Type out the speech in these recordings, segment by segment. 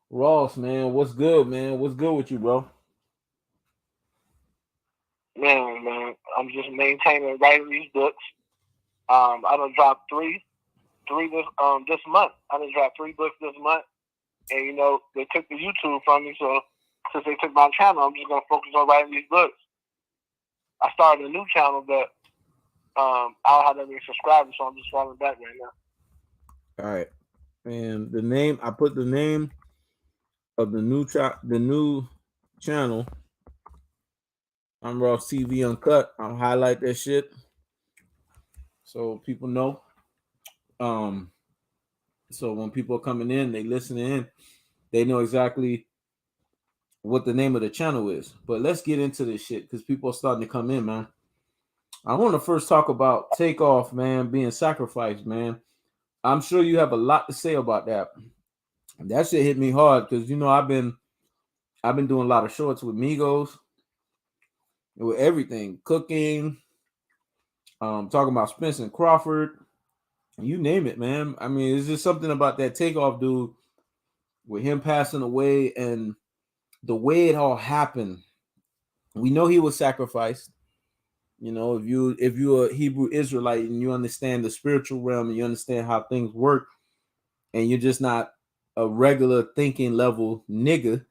Ross, man, what's good, man? What's good with you, bro? Man, I'm just maintaining writing these books. I done dropped three this month. I done dropped 3 books this month, and they took the YouTube from me. So since they took my channel, I'm just gonna focus on writing these books. I started a new channel, but I don't have that many subscribers, so I'm just falling back right now. All right, and the name I put the name of the new channel. I'm Ross TV Uncut. I'll highlight that shit so people know. Um, so when people are coming in, they listening in, they know exactly what the name of the channel is. But let's get into this shit because people are starting to come in, man. I want to first talk about Takeoff, man, being sacrificed, man. I'm sure you have a lot to say about that. That shit hit me hard because I've been doing a lot of shorts with Migos, with everything, cooking, talking about Spence and Crawford, you name it, man. I mean, it's just something about that Takeoff dude with him passing away and the way it all happened. We know he was sacrificed. You know, if you're a Hebrew Israelite and you understand the spiritual realm and you understand how things work, and you're just not a regular thinking level nigga,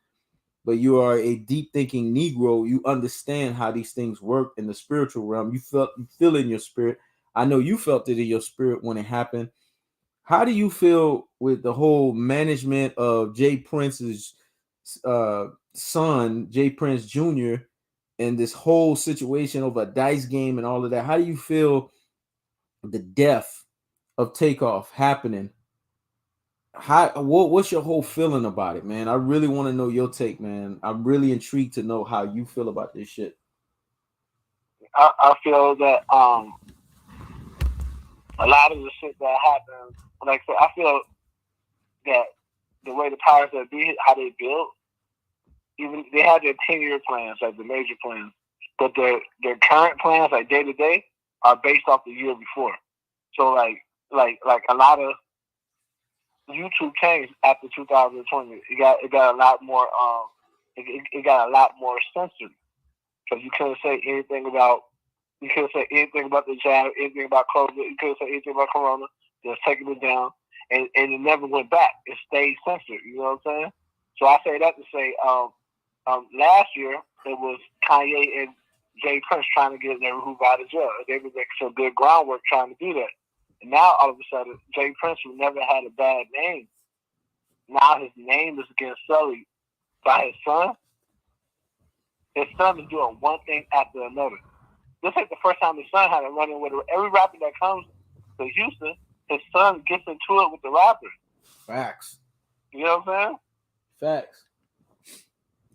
but you are a deep thinking Negro, you understand how these things work in the spiritual realm. You feel it in your spirit. I know you felt it in your spirit when it happened. How do you feel with the whole management of Jay Prince's uh, son, Jay Prince Jr., and this whole situation over a dice game and all of that? How do you feel the death of Takeoff happening? What's your whole feeling about it, man? I really want to know your take, man. I'm really intrigued to know how you feel about this shit. I feel that a lot of the shit that happened, like I said, I feel that the way the powers that be, how they build, even they had their 10-year plans, like the major plans, but their current plans, like day to day, are based off the year before. So like a lot of YouTube changed after 2020. It got a lot more it got a lot more censored because you couldn't say anything about the jab, anything about COVID, you couldn't say anything about Corona. Just taking it down, and it never went back. It stayed censored. You know what I'm saying? So I say that to say, last year it was Kanye and Jay Prince trying to get Larry Hoover out of jail. They were making some good groundwork trying to do that. And now all of a sudden, Jay Prince, who never had a bad name, now his name is getting sullied by his son. His son is doing one thing after another. This ain't the first time his son had a run-in with every rapper that comes to Houston. His son gets into it with the rapper. Facts. You know what I'm saying? Facts.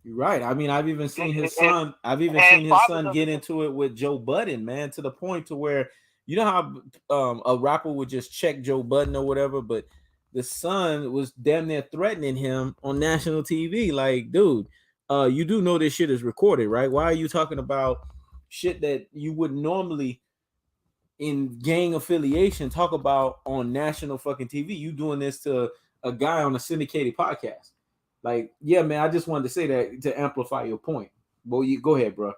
You're right. I mean, I've even seen his son. I've even and seen his his father son doesn't. get into it with Joe Budden, man, to the point to where you know how a rapper would just check Joe Budden or whatever, but the son was damn near threatening him on national TV. Like, dude, you do know this shit is recorded, right? Why are you talking about shit that you would normally in gang affiliation talk about on national fucking TV? You doing this to a guy on a syndicated podcast? Like, yeah, man, I just wanted to say that to amplify your point. Well, you go ahead, bro.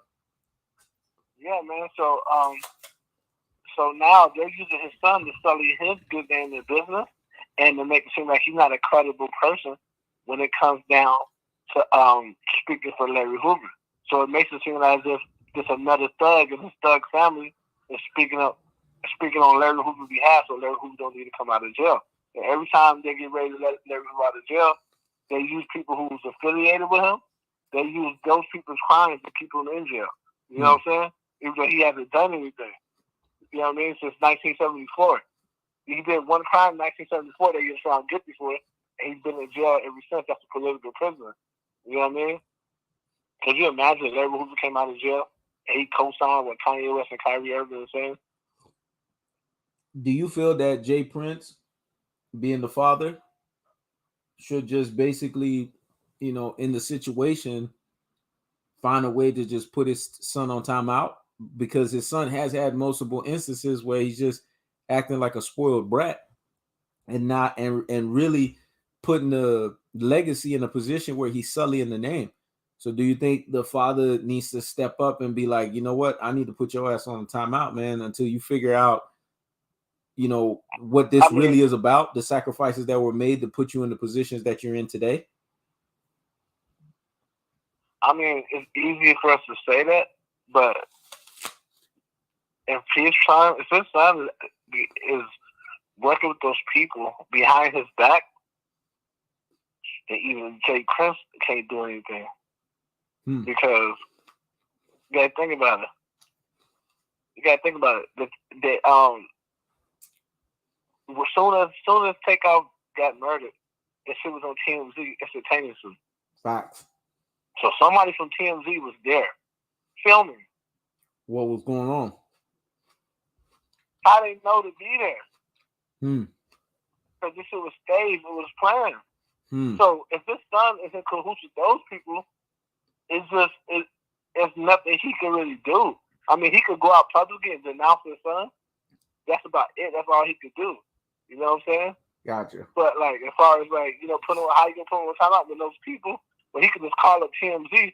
Yeah, man. So now they're using his son to sully his good name in business and to make it seem like he's not a credible person when it comes down to speaking for Larry Hoover. So it makes it seem like as if just another thug in his thug family is speaking on Larry Hoover's behalf, so Larry Hoover don't need to come out of jail. And every time they get ready to let Larry Hoover out of jail, they use people who's affiliated with him. They use those people's crimes to keep him in jail. You know what I'm saying? Even though he hasn't done anything. You know what I mean? Since 1974. He did one crime in 1974 that he was found guilty for, and he's been in jail ever since. That's a political prisoner. You know what I mean? Could you imagine if Larry Hoover came out of jail and he co-signed what Kanye West and Kyrie Irving were saying? Do you feel that Jay Prince, being the father, should just basically, in the situation, find a way to just put his son on timeout? Because his son has had multiple instances where he's just acting like a spoiled brat and not and really putting legacy in a position where he's sullying the name. So do you think the father needs to step up and be like, you know what, I need to put your ass on timeout, man, until you figure out, you know, what this really is about, the sacrifices that were made to put you in the positions that you're in today? I mean, it's easy for us to say that, but if his son is working with those people behind his back, then even Jay Prince can't do anything. Because you gotta think about it. As soon as Takeoff got murdered, that shit was on TMZ instantaneously. Facts. So somebody from TMZ was there filming. What was going on? How they know to be there? Because this shit was staged, it was planned. So if his son is in cahoots with those people, it's nothing he can really do. I mean, he could go out publicly and denounce his son. That's about it. That's all he could do. You know what I'm saying? Gotcha. But like, as far as like, you know, how you gonna put him on timeout with those people? Well, he could just call up TMZ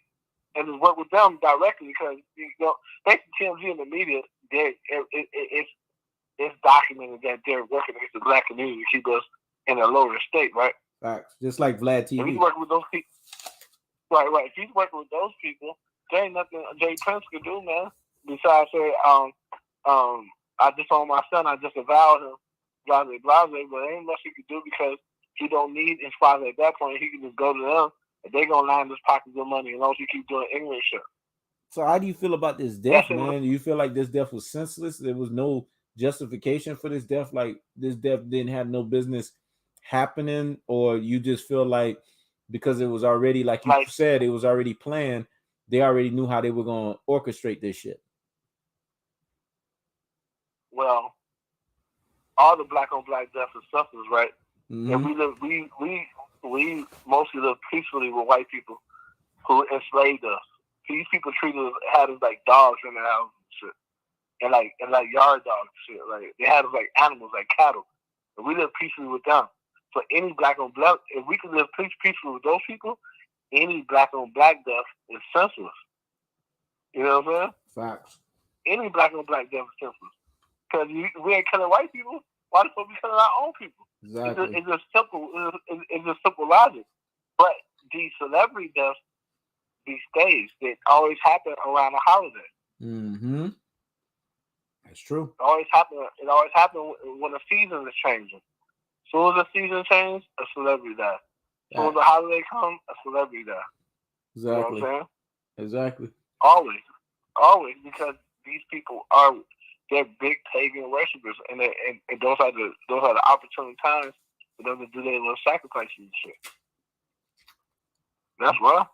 and just work with them directly, because, you know, basically TMZ and the media, it's documented that they're working against the black community to keep us in a lower state, right? Facts. Just like Vlad TV. If he's working with those people, right. If he's working with those people, there ain't nothing Jay Prince could do, man. Besides say, I disown my son, I just avowed him, blase, but there ain't much he could do, because he don't need his father at that point. He can just go to them, and they gonna line his pockets of money, as long as he keep doing English shit. So how do you feel about this death, man? Do you feel like this death was senseless? There was no justification for this death? Like, this death didn't have no business happening? Or you just feel like because it was already, like you said, it was already planned, they already knew how they were going to orchestrate this shit? Well, all the black on black deaths and suffers, right? And we mostly live peacefully with white people who enslaved us. These people had us like dogs in their house and shit, and like yard dogs and shit. Like, they had us like animals, like cattle, and we live peacefully with them. So any black on black, if we can live peacefully with those people, any black on black death is senseless. You know what I'm saying? Facts. Any black on black death is senseless, because we ain't killing white people. Why the fuck we killing our own people? Exactly. It's just simple. It's just simple logic. But these celebrity deaths, these staged, they always happen around a holiday. That's true. It always happens when the season is changing. As soon as the season changes, a celebrity dies. As soon as the holiday comes, a celebrity dies. Exactly. You know what I'm saying? Exactly. Always, because these people they're big pagan worshippers, and those are the opportune times for them to do their little sacrifices and shit. That's rough.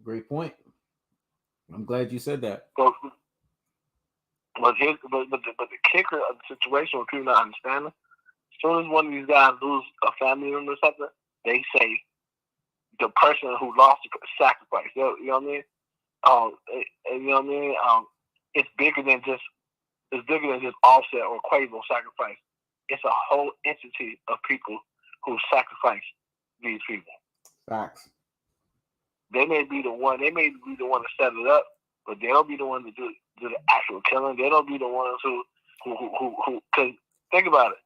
Great point. I'm glad you said that. But the kicker of the situation, what people not understanding, as soon as one of these guys lose a family member or something, they say the person who lost the sacrifice. You know what I mean? You know what I mean? It's bigger than just Offset or Quavo sacrifice. It's a whole entity of people who sacrifice these people. Facts. They may be the one to set it up, but they don't be the one to do the actual killing. They don't be the ones who because think about it.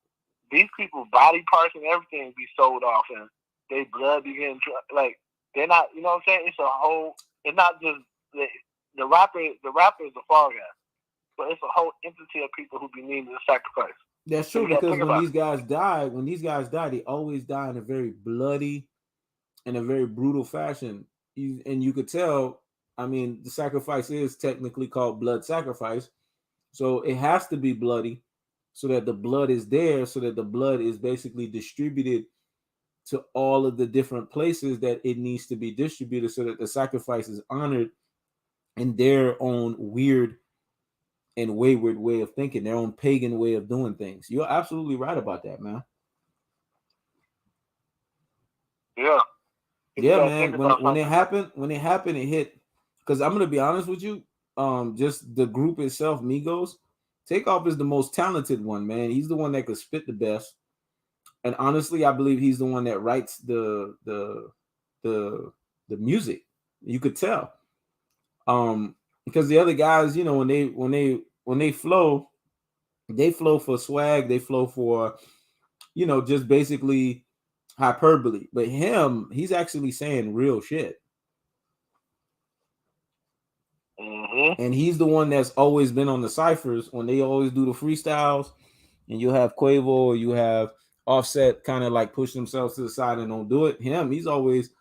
These people's body parts and everything be sold off, and their blood be getting like, they're not. You know what I'm saying? It's a whole. It's not just the rapper. The rapper is the fall guy, but it's a whole entity of people who be needing to sacrifice. That's true, because when these guys die, they always die in a very bloody and a very brutal fashion. And you could tell, I mean, the sacrifice is technically called blood sacrifice. So it has to be bloody so that the blood is there, so that the blood is basically distributed to all of the different places that it needs to be distributed, so that the sacrifice is honored in their own weird and wayward way of thinking, their own pagan way of doing things. You're absolutely right about that, man. Yeah. Yeah, man. When it happened, it hit. Because I'm gonna be honest with you, just the group itself, Migos, Takeoff is the most talented one, man. He's the one that could spit the best. And honestly, I believe he's the one that writes the music. You could tell. Because the other guys, you know, when they flow for swag, they flow for, you know, just basically hyperbole. But he's actually saying real shit. Mm-hmm. And he's the one that's always been on the ciphers when they always do the freestyles, and you have Quavo, you have Offset kind of like push themselves to the side and don't do it. He's always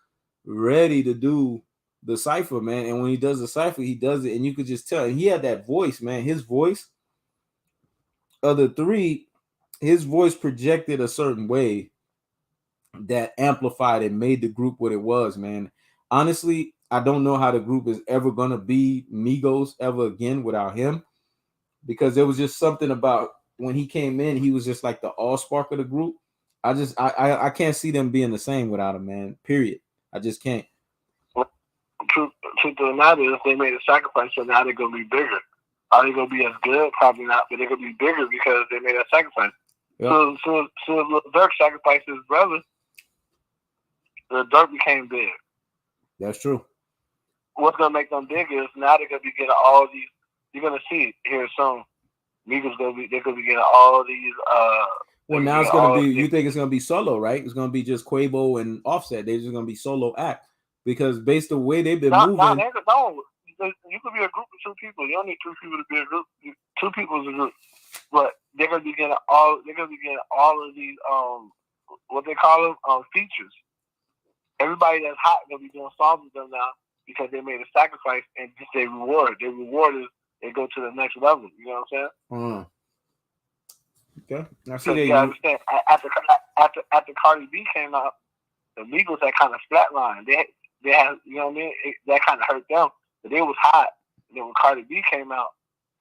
ready to do the cipher, man. And when he does the cipher, he does it, and you could just tell. And he had that voice, man. His voice of the three, his voice projected a certain way that amplified and made the group what it was, man. Honestly, I don't know how the group is ever gonna be Migos ever again without him, because there was just something about when he came in, he was just like the all spark of the group. I can't see them being the same without him, man. Period. I just can't. Truth of the matter is, they made a sacrifice, so now they're gonna be bigger. Are they gonna be as good? Probably not, but they're gonna be bigger because they made a sacrifice. Yep. So Lil Durk sacrificed his brother. The Durk became big. That's true. What's gonna make them big is now they're gonna be getting all these. You're gonna see here soon. They're gonna be getting all these. Well, now it's gonna be. You think it's gonna be solo, right? It's gonna be just Quavo and Offset. They're just gonna be solo act, because based on the way they've been moving. No. You could be a group of two people. You don't need two people to be a group. Two people is a group, but they're gonna be getting all. They're gonna be getting all of these what they call them features. Everybody that's hot gonna be doing songs with them now because they made a sacrifice, and just their reward. Their reward is they go to the next level. You know what I'm saying? Okay. Now see, you understand. After Cardi B came out, the Migos had kind of flatlined. They had, you know what I mean? That kind of hurt them. But they was hot. And then when Cardi B came out,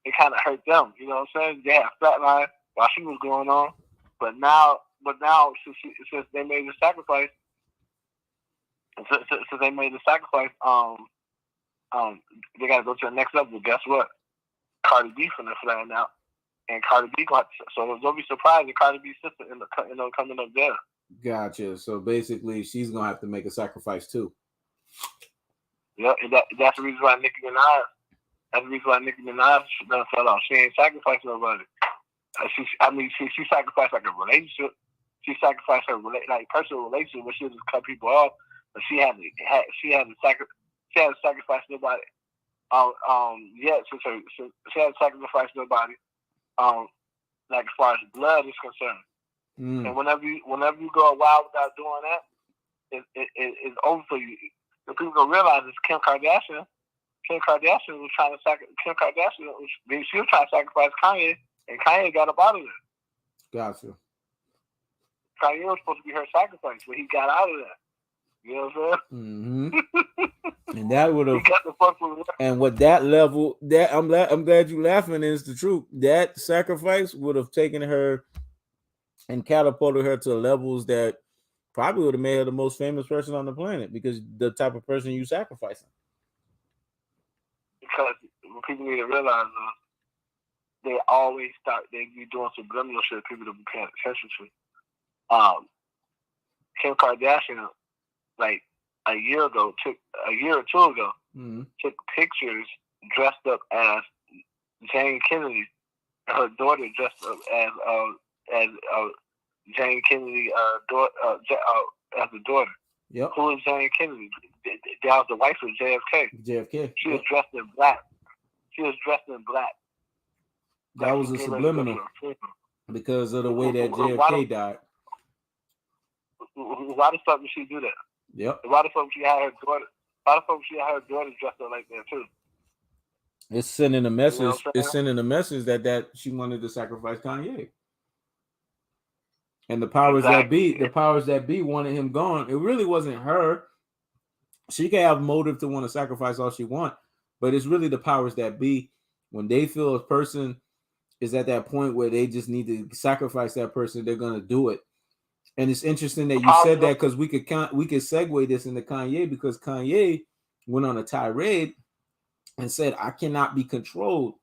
it kind of hurt them. You know what I'm saying? They had flatline while she was going on. But now since they made the sacrifice, they got to go to the next level. Guess what? Cardi B finna flatten out, and Cardi B so don't be surprised if Cardi B's sister end up coming up there. Gotcha. So basically, she's gonna have to make a sacrifice too. Yeah, and that's the reason why Nicki Minaj. That's the reason why Nicki Minaj done fell off. She ain't sacrificed nobody. She sacrificed like a relationship. She sacrificed her personal relationship, where she would just cut people off. But she had to sacrifice nobody. She had to sacrifice nobody. Like as far as blood is concerned. And whenever you go a while without doing that, it's over for you. The people gonna realize it's Kim Kardashian. Kim Kardashian was trying to sacrifice Kanye, and Kanye got up out of there. Gotcha. Kanye was supposed to be her sacrifice, but he got out of there. You know what I'm saying? Mm-hmm. And that would have. And with that level, that I'm glad you laughing. Is the truth. That sacrifice would have taken her and catapulted her to levels that probably would have made her the most famous person on the planet, because the type of person you sacrificing. Because what people need to realize is they always they be doing subliminal shit people to be paying attention to. Kim Kardashian, like a year or two ago, took pictures dressed up as Jane Kennedy, and her daughter dressed up as Jane Kennedy as the daughter. Yep. Who is Jane Kennedy? That was the wife of JFK. She was dressed in black. That was a subliminal because of the way that JFK died. Why the fuck did she do that? Yep. Why the fuck she had her daughter? Why the fuck she had her daughter dressed up like that too? It's sending a message. You know it's sending a message that she wanted to sacrifice Kanye. And the powers that be wanted him gone. It really wasn't her. She can have motive to want to sacrifice all she wants, but it's really the powers that be. When they feel a person is at that point where they just need to sacrifice that person, they're gonna do it. And it's interesting that you said that, because we could segue this into Kanye, because Kanye went on a tirade and said, "I cannot be controlled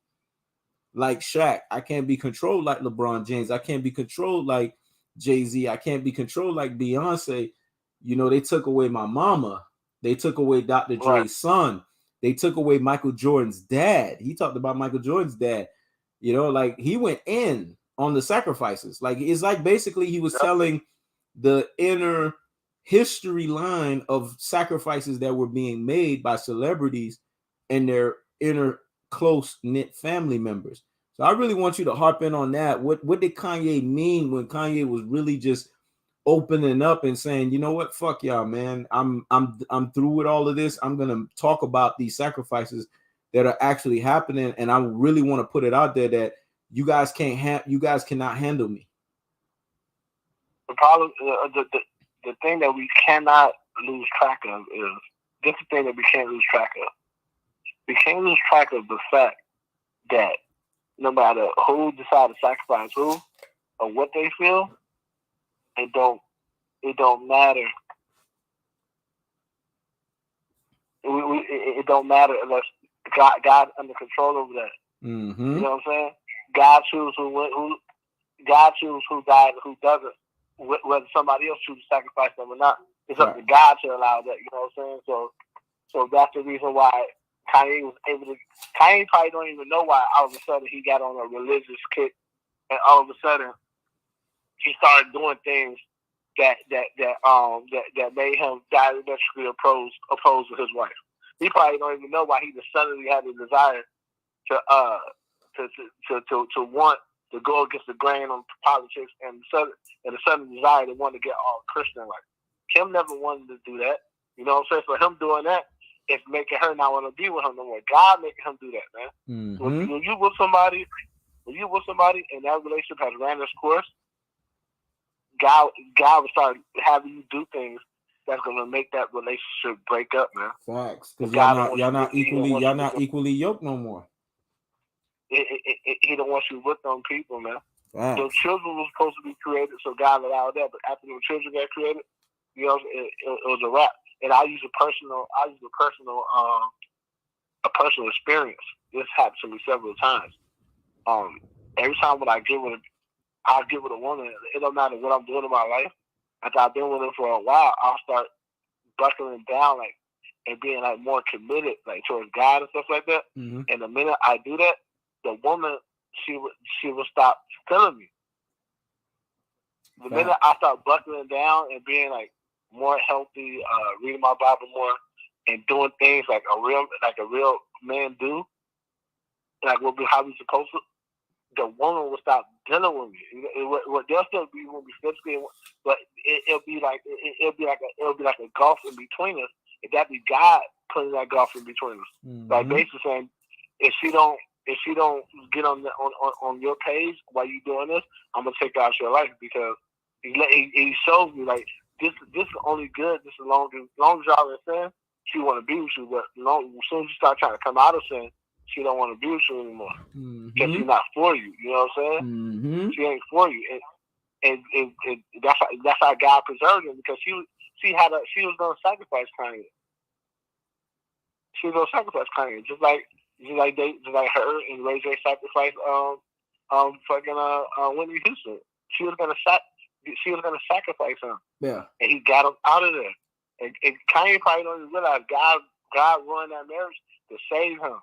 like Shaq. I can't be controlled like LeBron James. I can't be controlled like Jay-Z. I can't be controlled like Beyonce. You know, they took away my mama. They took away Dr. Dre's son. They took away Michael Jordan's dad. He talked about Michael Jordan's dad. You know, like he went in on the sacrifices. Like it's like basically he was telling the inner history line of sacrifices that were being made by celebrities and their inner close-knit family members. So I really want you to harp in on that. What did Kanye mean when Kanye was really just opening up and saying, you know what, fuck y'all, man. I'm through with all of this. I'm gonna talk about these sacrifices that are actually happening, and I really want to put it out there that you guys cannot handle me. The problem, the thing that we cannot lose track of is this is the thing that we can't lose track of. We can't lose track of the fact that no matter who decides to sacrifice who or what they feel, it don't matter. It don't matter unless God's under control over that. Mm-hmm. You know what I'm saying? God chooses who dies and who doesn't. Whether somebody else chooses to sacrifice them or not, it's up to God to allow that. You know what I'm saying? So that's the reason why Kanye was able to. Kanye probably don't even know why all of a sudden he got on a religious kick, and all of a sudden he started doing things that made him diametrically opposed with his wife. He probably don't even know why he just suddenly had the desire to want to go against the grain on politics and the sudden desire to want to get all Christian like. Kim never wanted to do that. You know what I'm saying? For him doing that, it's making her not want to be with him no more. God making him do that, man. Mm-hmm. When you with somebody and that relationship has ran its course, God will start having you do things that's gonna make that relationship break up, man. Facts, because y'all not equally yoked no more. He don't want you with them people, man. Facts. The children were supposed to be created, so God allowed that. But after the children got created, you know, it was a wrap. And I use a personal experience. This happened to me several times. Every time when I'll get with a woman, it don't matter what I'm doing in my life. After I've been with her for a while, I'll start buckling down like and being like more committed like towards God and stuff like that. Mm-hmm. And the minute I do that, the woman she will stop feeling me. The minute I start buckling down and being like more healthy, reading my Bible more, and doing things like a real man do, like how we supposed to, the woman will stop dealing with me. They'll still be when we physically, but it'll be like a gulf in between us. And that be God putting that gulf in between us. Mm-hmm. Like basically saying, if she don't get on your page while you doing this, I'm gonna take out your life because he shows me like this is only good. This is long as y'all in sin, she want to be with you. But as soon as you start trying to come out of sin, she don't want to be with you anymore because she's not for you. You know what I'm saying? Mm-hmm. She ain't for you, and that's how God preserved him because she was gonna sacrifice Kanye. She was gonna sacrifice Kanye just like her and Ray J sacrificed Whitney Houston. She was gonna sacrifice him. Yeah. And he got him out of there. And Kanye probably don't even realize God ruined that marriage to save him.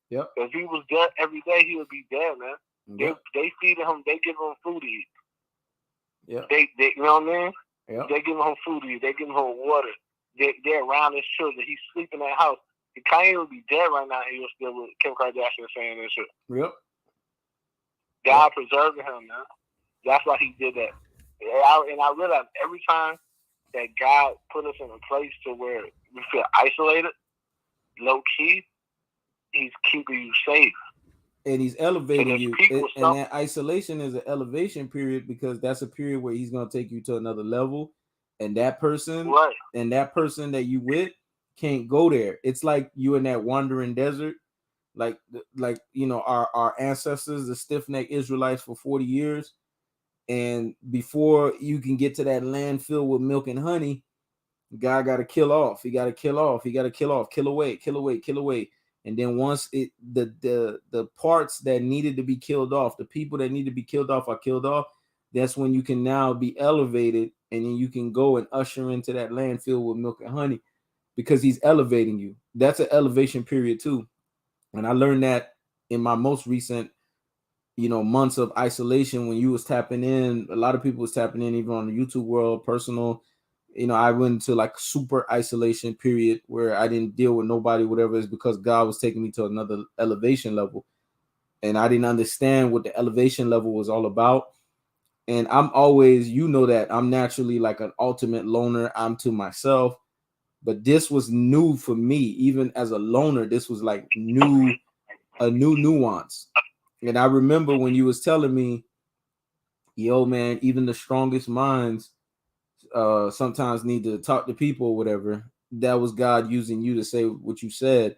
Yep. If he was there every day, he would be dead, man. Yep. They feed him. They give him food to eat. Yeah. They you know what I mean? Yep. They give him food to eat. They give him water. They're around his children. He's sleeping in that house. If Kanye would be dead right now, he was still with Kim Kardashian saying this shit. Yep. God preserved him, man. That's why he did that. And I realize every time that God put us in a place to where we feel isolated, low key, he's keeping you safe. And he's elevating you. And that isolation is an elevation period because that's a period where he's going to take you to another level. And that person that you with can't go there. It's like you in that wandering desert. Like you know, our ancestors, the stiff-necked Israelites for 40 years. And before you can get to that land filled with milk and honey, God got to kill off. He got to kill off. He got to kill off. Kill away. And then once the parts that needed to be killed off, the people that need to be killed off are killed off, that's when you can now be elevated, and then you can go and usher into that land filled with milk and honey, because he's elevating you. That's an elevation period too. And I learned that in my most recent, months of isolation, when you was tapping in. A lot of people was tapping in, even on the YouTube world, personal. I went into like super isolation period where I didn't deal with nobody, whatever. Is because God was taking me to another elevation level, and I didn't understand what the elevation level was all about. And I'm always, that I'm naturally like an ultimate loner. I'm to myself, but this was new for me. Even as a loner, this was like a new nuance. And I remember when you was telling me, yo, man, even the strongest minds sometimes need to talk to people or whatever. That was God using you to say what you said.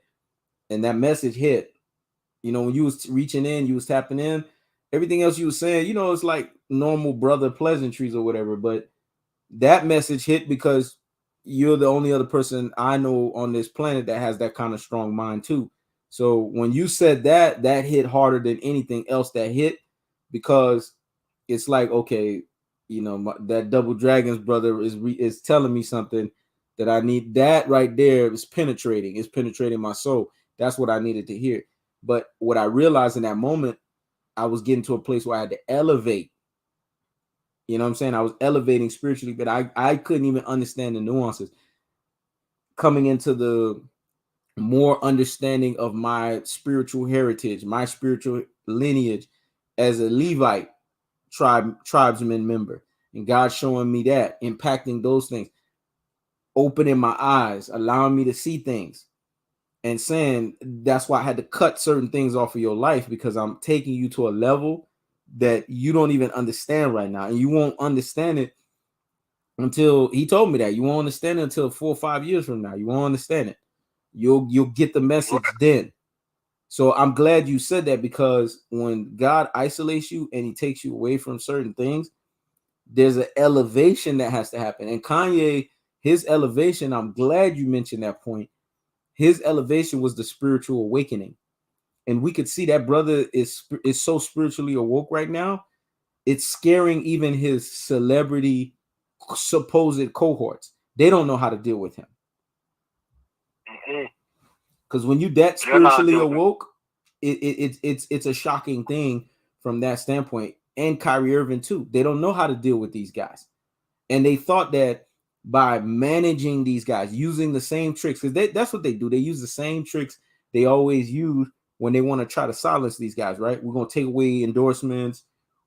And that message hit. When you was reaching in, you was tapping in. Everything else you was saying, it's like normal brother pleasantries or whatever. But that message hit because you're the only other person I know on this planet that has that kind of strong mind too. So when you said that, that hit harder than anything else that hit, because it's like, okay, that Double Dragons brother is telling me something that I need. That right there is penetrating. It's penetrating my soul. That's what I needed to hear. But what I realized in that moment, I was getting to a place where I had to elevate. You know what I'm saying? I was elevating spiritually, but I couldn't even understand the nuances. Coming into the more understanding of my spiritual heritage, my spiritual lineage as a Levite tribesman member, and God showing me that, impacting those things, opening my eyes, allowing me to see things, and saying that's why I had to cut certain things off of your life, because I'm taking you to a level that you don't even understand right now, and you won't understand it until he told me that. You won't understand it until 4 or 5 years from now. You won't understand it. You'll get the message then. So I'm glad you said that, because when God isolates you and he takes you away from certain things, there's an elevation that has to happen. And Kanye, his elevation, I'm glad you mentioned that point. His elevation was the spiritual awakening. And we could see that brother is so spiritually awoke right now. It's scaring even his celebrity supposed cohorts. They don't know how to deal with him. Because when you that spiritually awoke, it's a shocking thing from that standpoint. And Kyrie Irving too. They don't know how to deal with these guys. And they thought that by managing these guys, using the same tricks, because that's what they do. They use the same tricks they always use when they want to try to silence these guys, right? We're going to take away endorsements.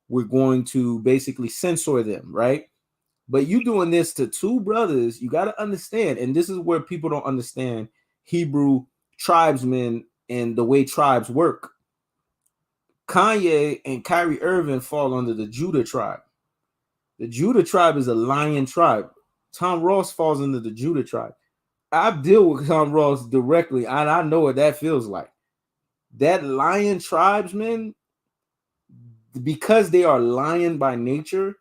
We're going to basically censor them, right? But you doing this to two brothers, you got to understand. And this is where people don't understand Hebrew tribesmen and the way tribes work. Kanye and Kyrie Irving fall under the Judah tribe. The Judah tribe is a lion tribe. Tom Ross falls under the Judah tribe. I deal with Tom Ross directly, and I know what that feels like. That lion tribesmen, because they are lion by nature,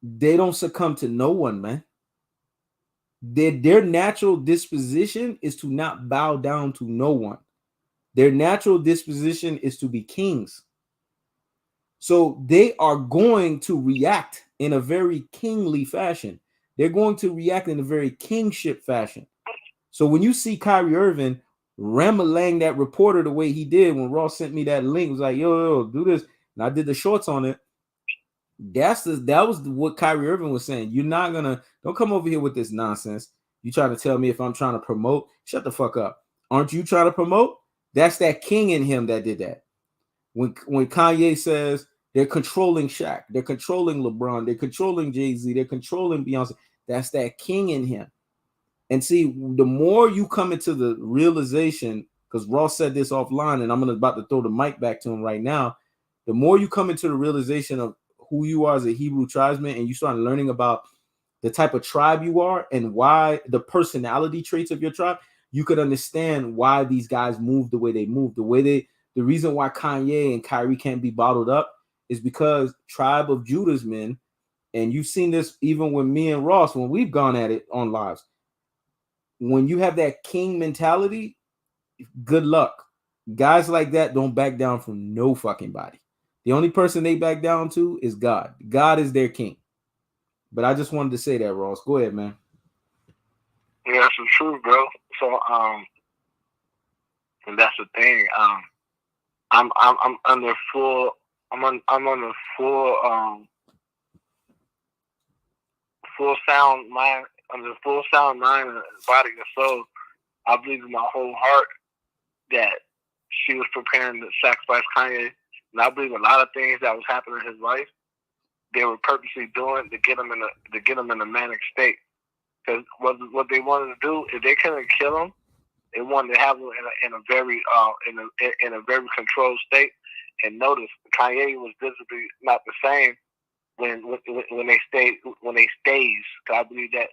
they don't succumb to no one, man. Their natural disposition is to not bow down to no one. Their natural disposition is to be kings. So they are going to react in a very kingly fashion. They're going to react in a very kingship fashion. So when you see Kyrie Irving rambling that reporter the way he did when Ross sent me that link, was like, yo, do this. And I did the shorts on it. That was what Kyrie Irving was saying. Don't come over here with this nonsense. You trying to tell me if I'm trying to promote? Shut the fuck up. Aren't you trying to promote? That's that king in him that did that. When Kanye says they're controlling Shaq, they're controlling LeBron, they're controlling Jay-Z, they're controlling Beyonce, that's that king in him. And see, the more you come into the realization, because Ross said this offline, and I'm about to throw the mic back to him right now, the more you come into the realization of who you are as a Hebrew tribesman, and you start learning about the type of tribe you are and why the personality traits of your tribe, you could understand why these guys move the way they move. The reason why Kanye and Kyrie can't be bottled up is because tribe of Judah's men, and you've seen this even with me and Ross when we've gone at it on lives. When you have that king mentality, good luck. Guys like that don't back down from no fucking body. The only person they back down to is God. God is their king. But I just wanted to say that, Ross. Go ahead, man. Yeah, that's the truth, bro. So and that's the thing. I'm under full. I'm on a full sound mind. Under full sound mind and body and soul. I believe in my whole heart that she was preparing to sacrifice Kanye, and I believe a lot of things that was happening in his life, they were purposely doing to get him in a manic state. Because what they wanted to do, if they couldn't kill him, they wanted to have him in a very controlled state. And notice Kanye was visibly not the same when they stayed. Cause I believe that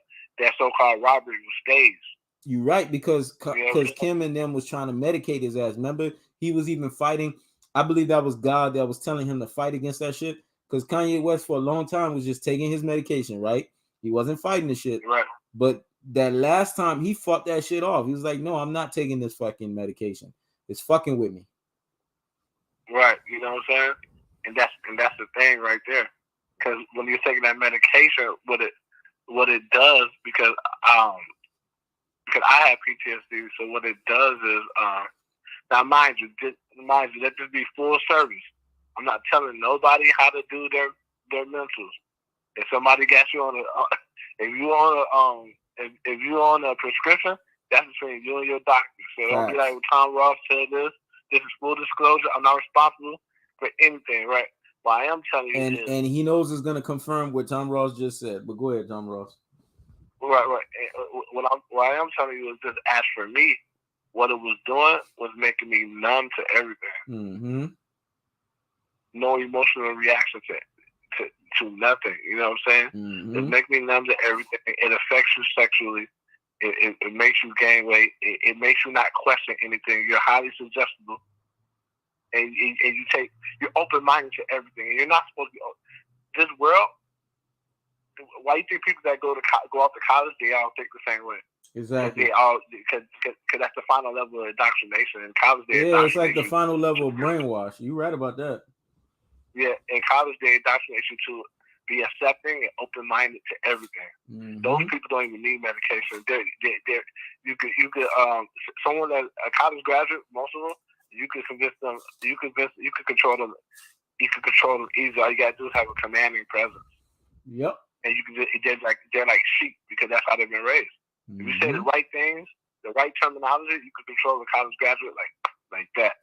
so-called robbery was staged. You're right, because Kim and them was trying to medicate his ass. Remember, he was even fighting. I believe that was God that was telling him to fight against that shit. Because Kanye West for a long time was just taking his medication, right? He wasn't fighting the shit. Right. But that last time he fought that shit off. He was like, no, I'm not taking this fucking medication. It's fucking with me. Right. You know what I'm saying? And that's the thing right there. Because when you're taking that medication, what it does, because I have PTSD, so what it does is now mind you, let this be full service. I'm not telling nobody how to do their mentals. If somebody got you on if you on a prescription, that's between you and your doctor. So don't be like, well, Tom Ross said this. This is full disclosure. I'm not responsible for anything, right? Well, I am telling you, and HeKnows is going to confirm what Tom Ross just said. But go ahead, Tom Ross. Right. What I am telling you is just, as for me, what it was doing was making me numb to everything. Mm-hmm. No emotional reaction to nothing. You know what I'm saying? Mm-hmm. It makes me numb to everything. It affects you sexually. It makes you gain weight. It makes you not question anything. You're highly suggestible, and you're open minded to everything. And you're not supposed to be. This world. Why do you think people that go off to college, they all think the same way? Exactly. They all because that's the final level of indoctrination. In college, it's like the final level of brainwash. You're right about that. Yeah, in college, they indoctrinate you to be accepting and open minded to everything. Mm-hmm. Those people don't even need medication. You could someone that a college graduate, most of them, you could convince them. You could control them. You could control them easily. All you gotta do is have a commanding presence. Yep. And you can they're like sheep because that's how they've been raised. Mm-hmm. If you say the right things, the right terminology, you can control a college graduate like that.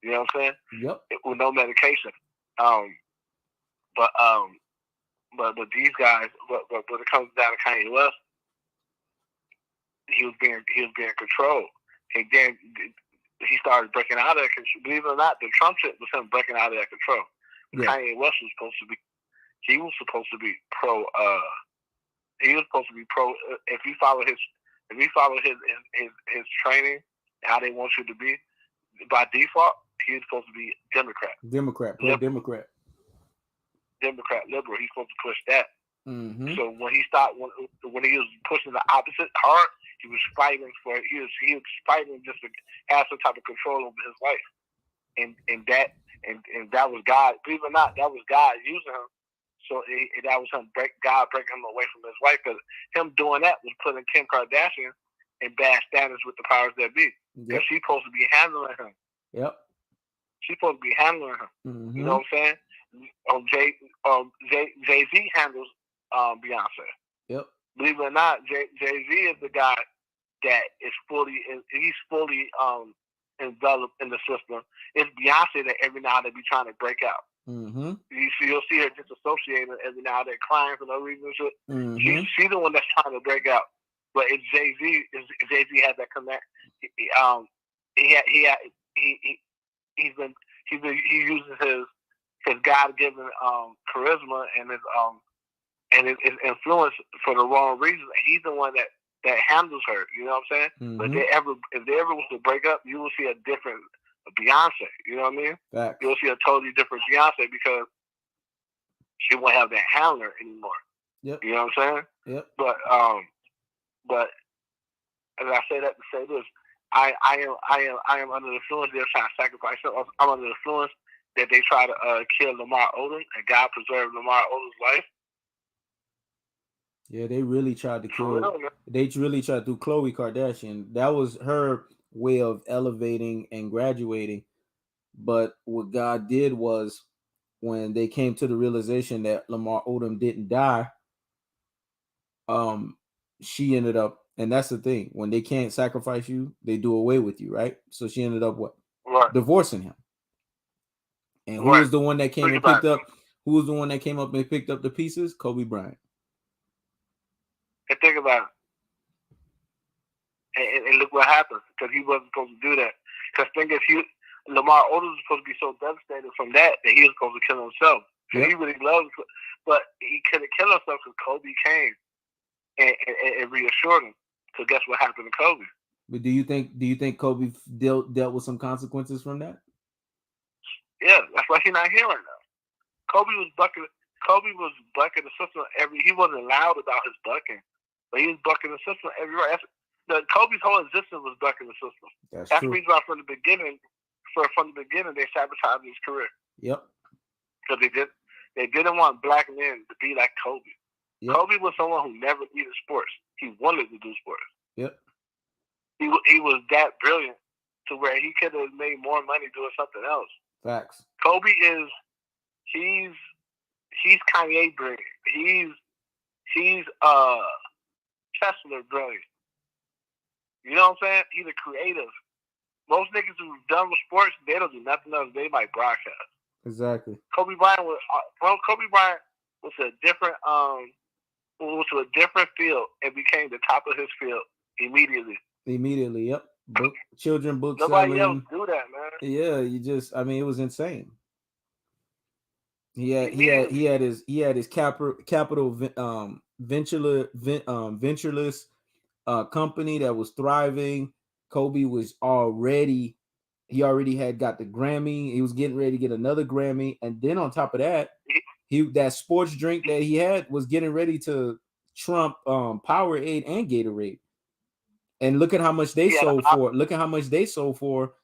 You know what I'm saying? Yep. With no medication. But these guys, but when it comes down to Kanye West, he was being controlled. And then he started breaking out of that control. Believe it or not, the Trump shit was him breaking out of that control. Yeah. Kanye West was supposed to be. He was supposed to be pro. He was supposed to be pro. If you follow his training, how they want you to be, by default, he was supposed to be Democrat. Democrat, liberal. He's supposed to push that. Mm-hmm. So when he was pushing the opposite hard, he was fighting for. He was fighting just to have some type of control over his life, and that was God. Believe it or not, that was God using him. So that was God breaking him away from his wife, because him doing that was putting Kim Kardashian in bad standards with the powers that be. Because she's supposed to be handling him. Yep. She's supposed to be handling him. Mm-hmm. You know what I'm saying? Jay-Z handles Beyonce. Yep. Believe it or not, Jay-Z is the guy that is fully enveloped in the system. It's Beyonce that every now and then be trying to break out. Mm-hmm. You'll see her disassociating every now and then, crying for no reason. Mm-hmm. She's the one that's trying to break out. But it's Jay-Z. Jay-Z had that command. He uses his God-given charisma and his influence for the wrong reasons. He's the one that handles her. You know what I'm saying? Mm-hmm. But if they ever was to break up, you will see a different Beyonce. You know what I mean? Facts. You'll see a totally different Beyonce because she won't have that handler anymore. Yep. You know what I'm saying? Yep. But as I say that to say this, I am under the influence. They're trying to sacrifice. I'm under the influence, that they try to kill Lamar Odom and God preserve Lamar Odom's life? Yeah, they really tried to For kill. real, man. They really tried to do Khloe Kardashian. That was her way of elevating and graduating. But what God did was, when they came to the realization that Lamar Odom didn't die, she ended up, and that's the thing, when they can't sacrifice you, they do away with you, right? So she ended up what? Right, Divorcing him. And who right. was the one that came Think and about picked it. up? Who was the one that came up and picked up the pieces? Kobe Bryant. And think about it. And look what happened, because he wasn't supposed to do that. Because think if Lamar Odom was supposed to be so devastated from that he was supposed to kill himself. Because he really loved, but he couldn't kill himself because Kobe came and reassured him. So guess what happened to Kobe? But do you think Kobe dealt with some consequences from that? Yeah, that's why he's not here right now. Kobe was bucking the system he wasn't loud about his bucking, but he was bucking the system every right. Kobe's whole existence was bucking the system. That's the reason why from the beginning they sabotaged his career. Yep. Because they didn't want black men to be like Kobe. Yep. Kobe was someone who never needed sports. He wanted to do sports. Yep. He was that brilliant to where he could have made more money doing something else. Facts. Kobe he's Kanye brilliant. He's Tesla brilliant. You know what I'm saying? He's a creative. Most niggas who've done with sports, they don't do nothing else. They might broadcast. Exactly. Kobe Bryant was a different to a different field and became the top of his field immediately. Immediately, yep. Children book Nobody selling. else do that, man. Yeah, it was insane. He had his capital ventureless company that was thriving. Kobe was already had got the Grammy. He was getting ready to get another Grammy, and then on top of that, that sports drink that he had was getting ready to trump Powerade and Gatorade. And look at how much they sold for. Look at how much they sold for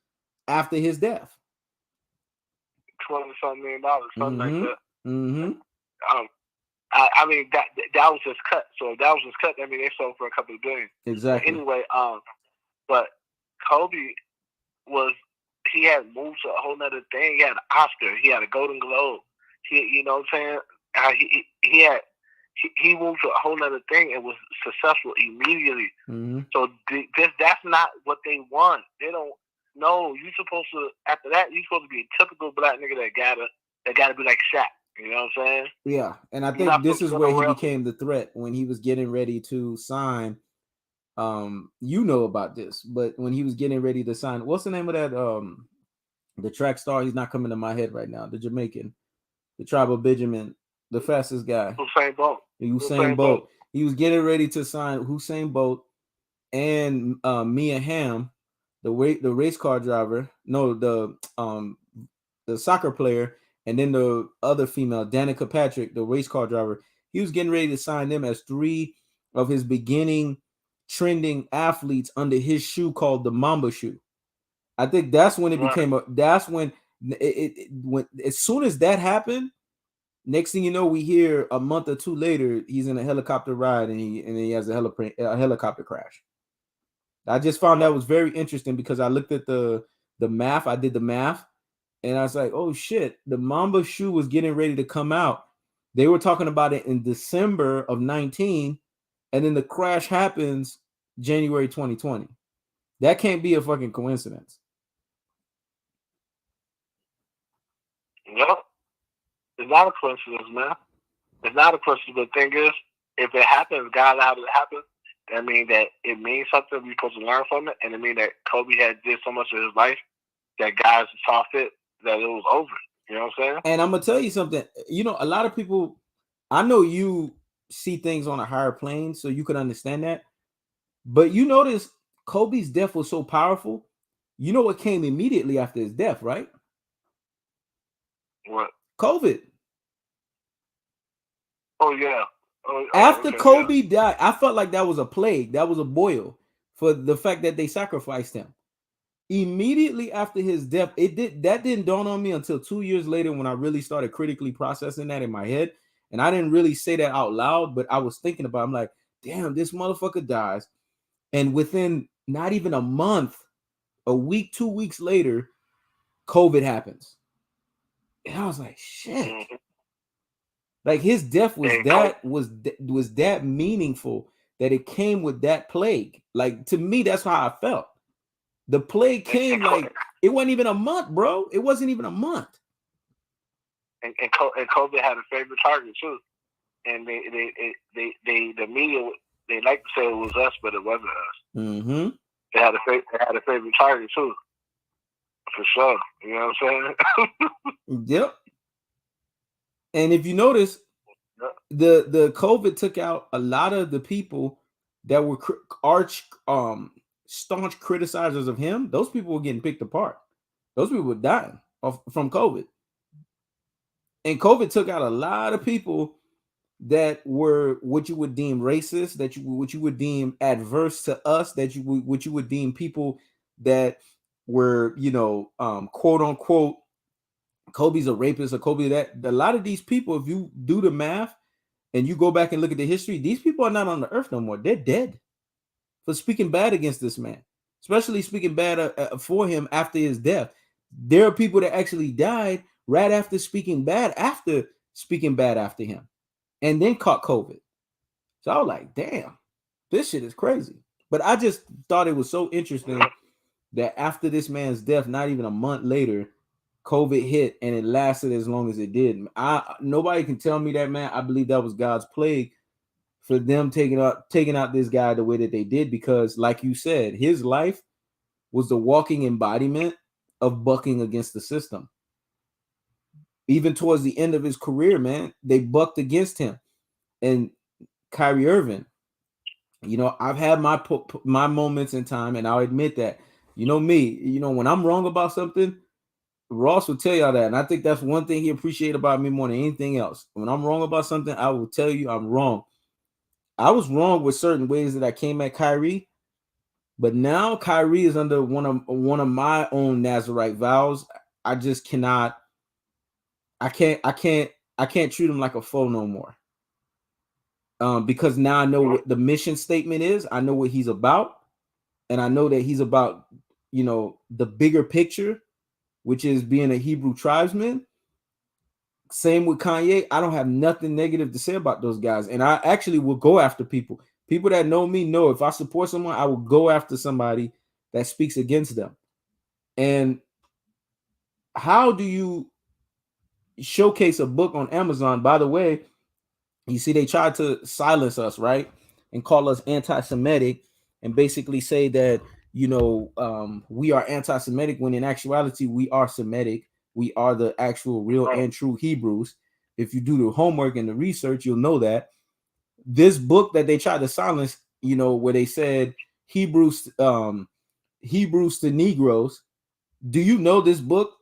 after his death. $20-something million, something like that. Mm-hmm. I mean that was his cut. So if that was his cut, I mean they sold for a couple of billion. Exactly. But anyway, but Kobe he had moved to a whole nother thing. He had an Oscar. He had a Golden Globe. You know what I'm saying? He moved to a whole nother thing and was successful immediately. Mm-hmm. So that's not what they want. They don't know. You supposed to, after that, you supposed to be a typical black nigga that gotta be like Shaq. You know what I'm saying? Yeah, and I think this is where he became the threat when he was getting ready to sign. You know about this, but when he was getting ready to sign, what's the name of that? The track star. He's not coming to my head right now. The Jamaican, the Tribe of Benjamin, the fastest guy. Usain Bolt. He was getting ready to sign Usain Bolt and Mia Hamm, the race car driver. No, the soccer player. And then the other female, Danica Patrick, the race car driver, he was getting ready to sign them as 3 of his beginning trending athletes under his shoe called the Mamba shoe. I think that's when it became when as soon as that happened, next thing you know, we hear a month or two later, he's in a helicopter ride and he has a helicopter crash. I just found that was very interesting because I looked at the math. I did the math. And I was like, oh, shit, the Mamba shoe was getting ready to come out. They were talking about it in December of 19, and then the crash happens January 2020. That can't be a fucking coincidence. Yep. It's not a coincidence, man. It's not a coincidence. The thing is, if it happens, God allowed it to happen, that means that it means something. We're supposed to learn from it, and it means that Kobe had did so much of his life that guys saw fit that it was over. You know what I'm saying? And I'm gonna tell you something. You know, a lot of people, I know you see things on a higher plane, so you can understand that. But you notice Kobe's death was so powerful. You know what came immediately after his death, right? What? COVID. Oh yeah. After Kobe died, I felt like that was a plague. That was a boil for the fact that they sacrificed him. immediately after his death, that didn't dawn on me until 2 years later when I really started critically processing that in my head. And I didn't really say that out loud, but I was thinking about it. I'm like, damn, this motherfucker dies. And within not even a month, a week, 2 weeks later, COVID happens. And I was like, shit. Mm-hmm. Like his death was And that meaningful that it came with that plague. Like to me, that's how I felt. The plague came like it wasn't even a month, bro. It wasn't even a month. And COVID had a favorite target too. And the media, they like to say it was us, but it wasn't us. Mm-hmm. They had a favorite target too, for sure. You know what I'm saying? Yep. And if you notice, the COVID took out a lot of the people that were staunch criticizers of him. Those people were getting picked apart. Those people were dying from COVID. And COVID took out a lot of people that were what you would deem racist, what you would deem adverse to us, what you would deem people that were, quote unquote, Kobe's a rapist or Kobe that. A lot of these people, if you do the math and you go back and look at the history, these people are not on the earth no more. They're dead for speaking bad against this man, especially speaking bad for him after his death. There are people that actually died right after speaking bad after him, and then caught COVID. So I was like, damn, this shit is crazy. But I just thought it was so interesting that after this man's death, not even a month later, COVID hit and it lasted as long as it did. Nobody can tell me that, man. I believe that was God's plague for them taking out this guy the way that they did, because like you said, his life was the walking embodiment of bucking against the system. Even towards the end of his career, man, they bucked against him. And Kyrie Irving, I've had my moments in time, and I'll admit that, me, when I'm wrong about something, Ross will tell y'all that. And I think that's one thing he appreciates about me more than anything else. When I'm wrong about something, I will tell you I'm wrong. I was wrong with certain ways that I came at Kyrie, but now Kyrie is under one of my own Nazarite vows. I just cannot. I can't treat him like a foe no more. Because now I know what the mission statement is. I know what he's about, and I know that he's about, the bigger picture, which is being a Hebrew tribesman. Same with Kanye. I don't have nothing negative to say about those guys. And I actually will go after people. People that know me know if I support someone, I will go after somebody that speaks against them. And how do you showcase a book on Amazon? By the way, you see, they tried to silence us, right? And call us anti-Semitic and basically say that, we are anti-Semitic, when in actuality, we are Semitic. We are the actual real and true Hebrews. If you do the homework and the research, you'll know that. This book that they tried to silence, where they said Hebrews to Negroes. Do you know this book?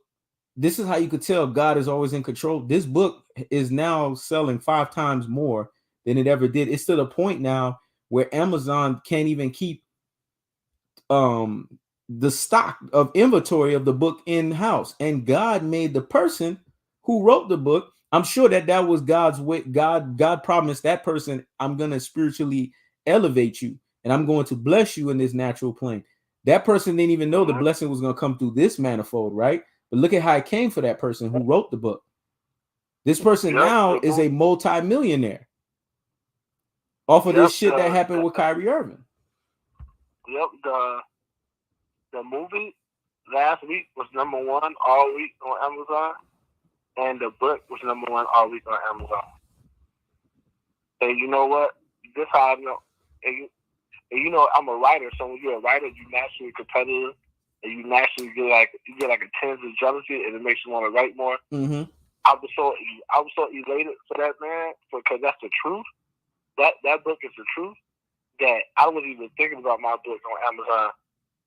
This is how you could tell God is always in control. This book is now selling 5 times more than it ever did. It's to the point now where Amazon can't even keep the stock of inventory of the book in house. And God made the person who wrote the book. I'm sure that was God's way. God promised that person, I'm going to spiritually elevate you and I'm going to bless you in this natural plane. That person didn't even know the blessing was going to come through this manifold, right? But look at how it came for that person who wrote the book. This person now is a multi-millionaire off of this shit that happened with Kyrie Irving. Yep, the movie last week was number 1 all week on Amazon, and the book was number 1 all week on Amazon. And you know what? This how I know. And I'm a writer, so when you're a writer, you naturally competitive, and you naturally get like a tinge of jealousy, and it makes you want to write more. Mm-hmm. I was so elated for that, man, because that's the truth. That book is the truth. That I wasn't even thinking about my book on Amazon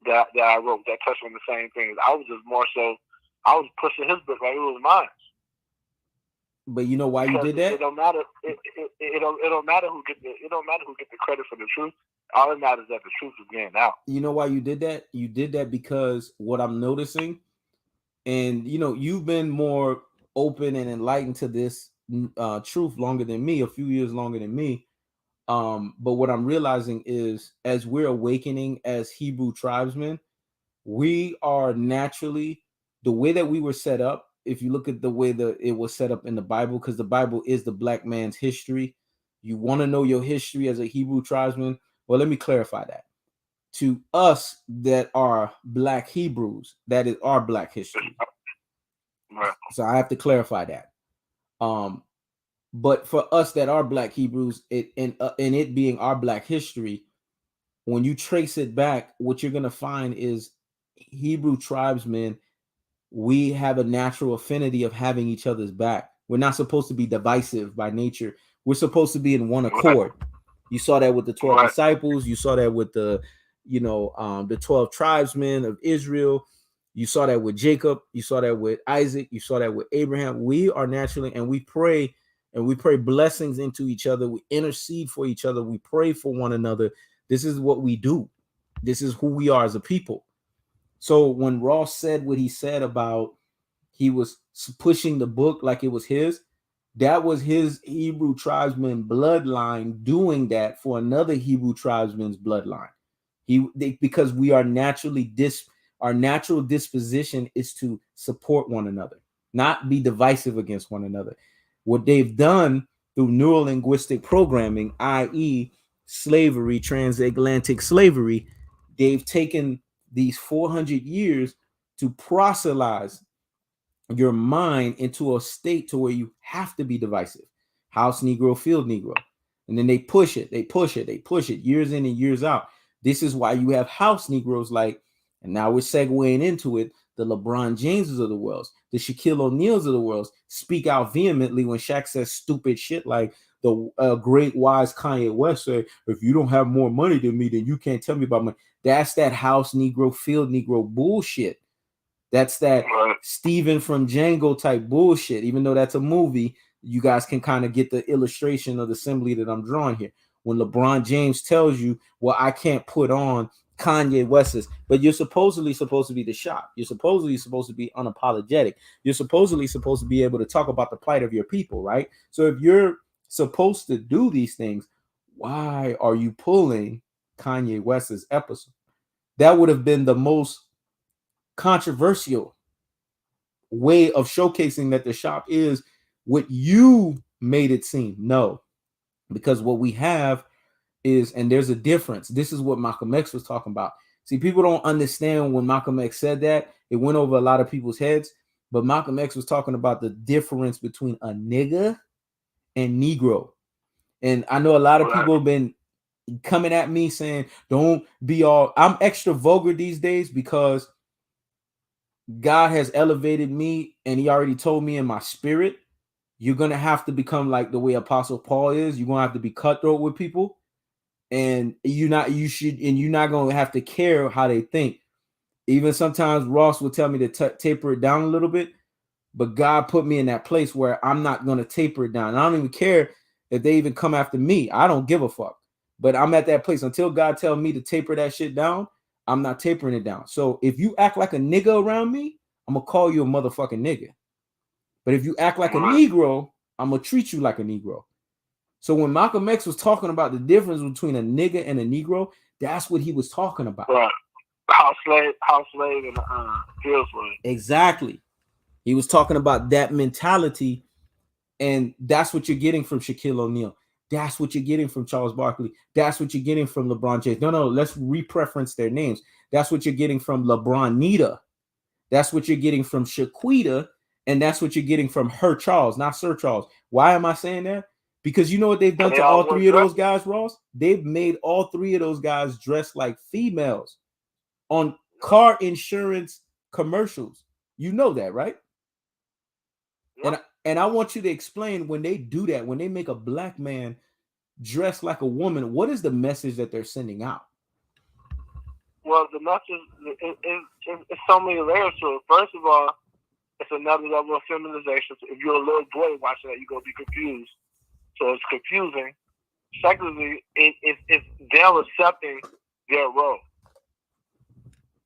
that I wrote that touched on the same things. I was just more so, I was pushing his book like it was mine. But you know why you did that? It don't matter. It don't matter who get the credit for the truth. All that matters is that the truth is getting out. You know why you did that? You did that because what I'm noticing, and you've been more open and enlightened to this truth longer than me, a few years longer than me. But what I'm realizing is, as we're awakening as Hebrew tribesmen, we are naturally, the way that we were set up. If you look at the way that it was set up in the Bible, because the Bible is the black man's history. You want to know your history as a Hebrew tribesman? Well, let me clarify that. To us that are black Hebrews, that is our black history. Right. So I have to clarify that. But for us that are black Hebrews, in it being our black history, when you trace it back, what you're gonna find is Hebrew tribesmen, we have a natural affinity of having each other's back. We're not supposed to be divisive by nature. We're supposed to be in one accord. You saw that with the 12 disciples. You saw that with the 12 tribesmen of Israel. You saw that with Jacob. You saw that with Isaac. You saw that with Abraham. We are naturally, and we pray blessings into each other. We intercede for each other. We pray for one another. This is what we do. This is who we are as a people. So when Ross said what he said about he was pushing the book like it was his, that was his Hebrew tribesman bloodline doing that for another Hebrew tribesman's bloodline. Because we are naturally our natural disposition is to support one another, not be divisive against one another. What they've done through neurolinguistic programming, i.e., slavery, transatlantic slavery, they've taken these 400 years to proselytize your mind into a state to where you have to be divisive. House Negro, field Negro. And then they push it years in and years out. This is why you have house Negroes like, and now we're segueing into it, the LeBron Jameses of the world, the Shaquille O'Neals of the world speak out vehemently when Shaq says stupid shit like the great wise Kanye West say, if you don't have more money than me, then you can't tell me about money. That's that house Negro, field Negro bullshit. That's that Steven from Django type bullshit. Even though that's a movie, you guys can kind of get the illustration of the simile that I'm drawing here. When LeBron James tells you, well, I can't put on Kanye West's, but you're supposedly supposed to be the shop. You're supposedly supposed to be unapologetic. You're supposedly supposed to be able to talk about the plight of your people, right? So if you're supposed to do these things, why are you pulling Kanye West's episode? That would have been the most controversial way of showcasing that the shop is what you made it seem. No, because what we have is, and there's a difference. This is what Malcolm X was talking about. See, people don't understand when Malcolm X said that. It went over a lot of people's heads, but Malcolm X was talking about the difference between a nigga and Negro. And I know a lot of people have been coming at me saying, don't be all, I'm extra vulgar these days because God has elevated me and he already told me in my spirit, you're going to have to become like the way Apostle Paul is. You're going to have to be cutthroat with people. And you're not going to have to care how they think. Even sometimes Ross will tell me to taper it down a little bit, but God put me in that place where I'm not going to taper it down. I don't even care if they even come after me. I don't give a fuck. But I'm at that place until God tells me to taper that shit down. I'm not tapering it down. So if you act like a nigga around me, I'm gonna call you a motherfucking nigga. But if you act like a Negro, I'm gonna treat you like a Negro. So when Malcolm X was talking about the difference between a nigga and a Negro, that's what he was talking about. Right. House slave, and field slave. Exactly. He was talking about that mentality, and that's what you're getting from Shaquille O'Neal. That's what you're getting from Charles Barkley. That's what you're getting from LeBron James. No, let's re-preference their names. That's what you're getting from LeBron Nita. That's what you're getting from Shaquita. And that's what you're getting from Her Charles, not Sir Charles. Why am I saying that? Because you know what they've done to all three of those guys, Ross? They've made all three of those guys dress like females on car insurance commercials. You know that, right? And I want you to explain when they do that, when they make a black man dress like a woman, what is the message that they're sending out? Well, the message it's so many layers to it. First of all, it's another level of feminization. So if you're a little boy watching that, you're going to be confused. So it's confusing. Secondly, it's them accepting their role.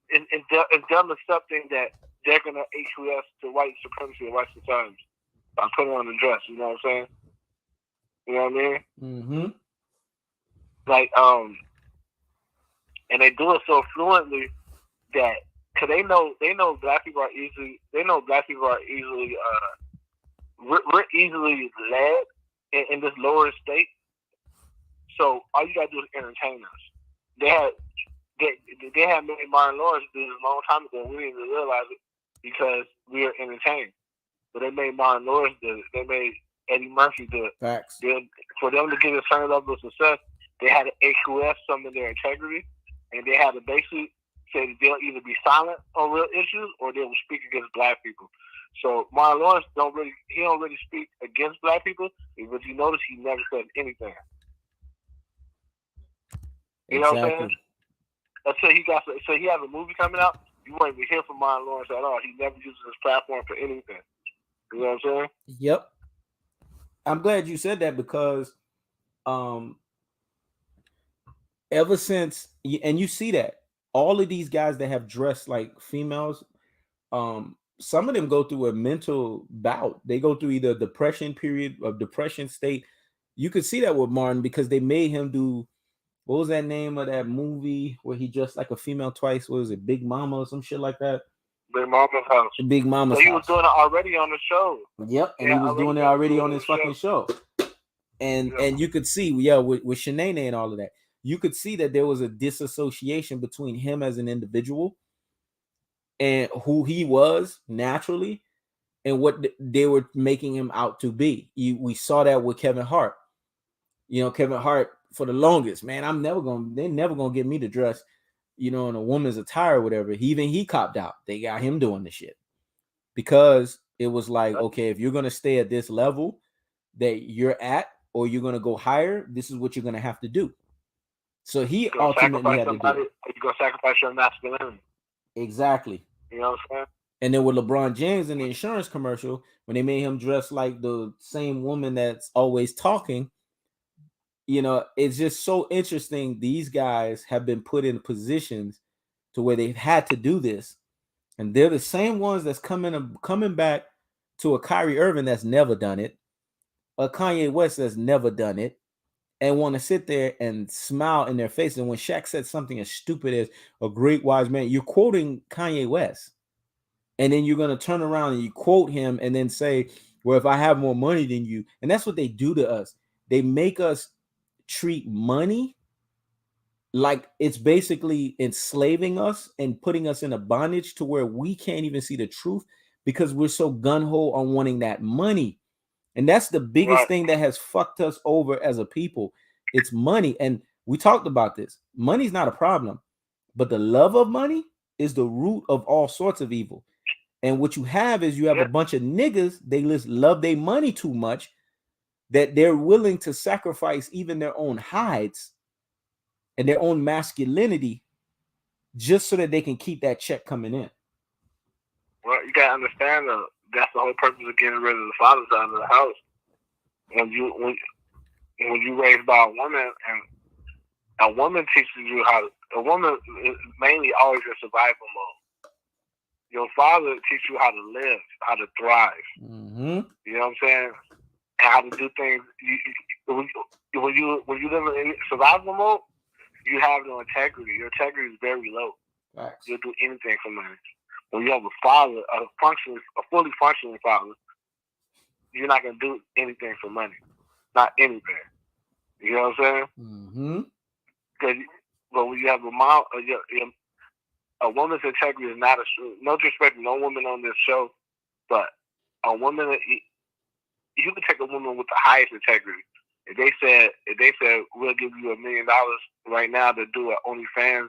It's them accepting that they're gonna HUS to white supremacy and white society by putting on a dress. You know what I'm saying? You know what I mean? Mm-hmm. Like and they do it so fluently that because they know black people are easily we're easily led in this lower state. So all you gotta do is entertain us. They had made Martin Lawrence do this a long time ago. We didn't even realize it because we were entertained. But they made Martin Lawrence do it. They made Eddie Murphy do it. Facts. For them to get a certain level of success, they had to HUS some of their integrity, and they had to basically say that they'll either be silent on real issues or they will speak against black people. So Martin Lawrence don't really speak against black people, but you notice he never said anything. You know what I'm saying? Until he has a movie coming out, you won't even hear from Martin Lawrence at all. He never uses his platform for anything. You know what I'm saying? Yep. I'm glad you said that because ever since, and you see that all of these guys that have dressed like females, some of them go through a mental bout. They go through either a depression period or depression state. You could see that with Martin because they made him do, what was that name of that movie where he dressed like a female twice? What was it, Big Mama or some shit like that? Big Mama's House. Big Mama's House. He was doing it already on the show. Yep, and he was doing it already on his fucking show. And you could see, with Shanae and all of that, you could see that there was a disassociation between him as an individual and who he was naturally and what they were making him out to be. We saw that with Kevin Hart. Kevin Hart, for the longest, man, they're never gonna get me to dress, in a woman's attire or whatever. He copped out. They got him doing the shit because it was like, okay, if you're gonna stay at this level that you're at, or you're gonna go higher, this is what you're gonna have to do. So he ultimately had to do it. You're gonna sacrifice your masculinity. Exactly. You know what I'm saying? And then with LeBron James in the insurance commercial, when they made him dress like the same woman that's always talking, it's just so interesting. These guys have been put in positions to where they've had to do this. And they're the same ones that's coming back to a Kyrie Irving that's never done it, a Kanye West that's never done it, and want to sit there and smile in their face. And when Shaq said something as stupid as a great wise man, you're quoting Kanye West. And then you're going to turn around and you quote him and then say, well, if I have more money than you. And that's what they do to us. They make us treat money like it's basically enslaving us and putting us in a bondage to where we can't even see the truth because we're so gun-ho on wanting that money. And that's the biggest thing that has fucked us over as a people. It's money. And we talked about this. Money's not a problem, but the love of money is the root of all sorts of evil. And what you have is a bunch of niggas, they just love their money too much that they're willing to sacrifice even their own hides and their own masculinity just so that they can keep that check coming in. Well, you gotta understand that's the whole purpose of getting rid of the father side of the house. When you raised by a woman, and a woman teaches you a woman is mainly always in survival mode. Your father teaches you how to live, how to thrive. Mm-hmm. You know what I'm saying? And how to do things. When you live in survival mode, you have no integrity. Your integrity is very low. Facts. You'll do anything for money. When you have a father, a fully functioning father, you're not gonna do anything for money. Not anything. You know what I'm saying? Mm-hmm. But when you have a mom, a woman's integrity is not no disrespect to no woman on this show, but a woman, you can take a woman with the highest integrity. If they said we'll give you $1 million right now to do an OnlyFans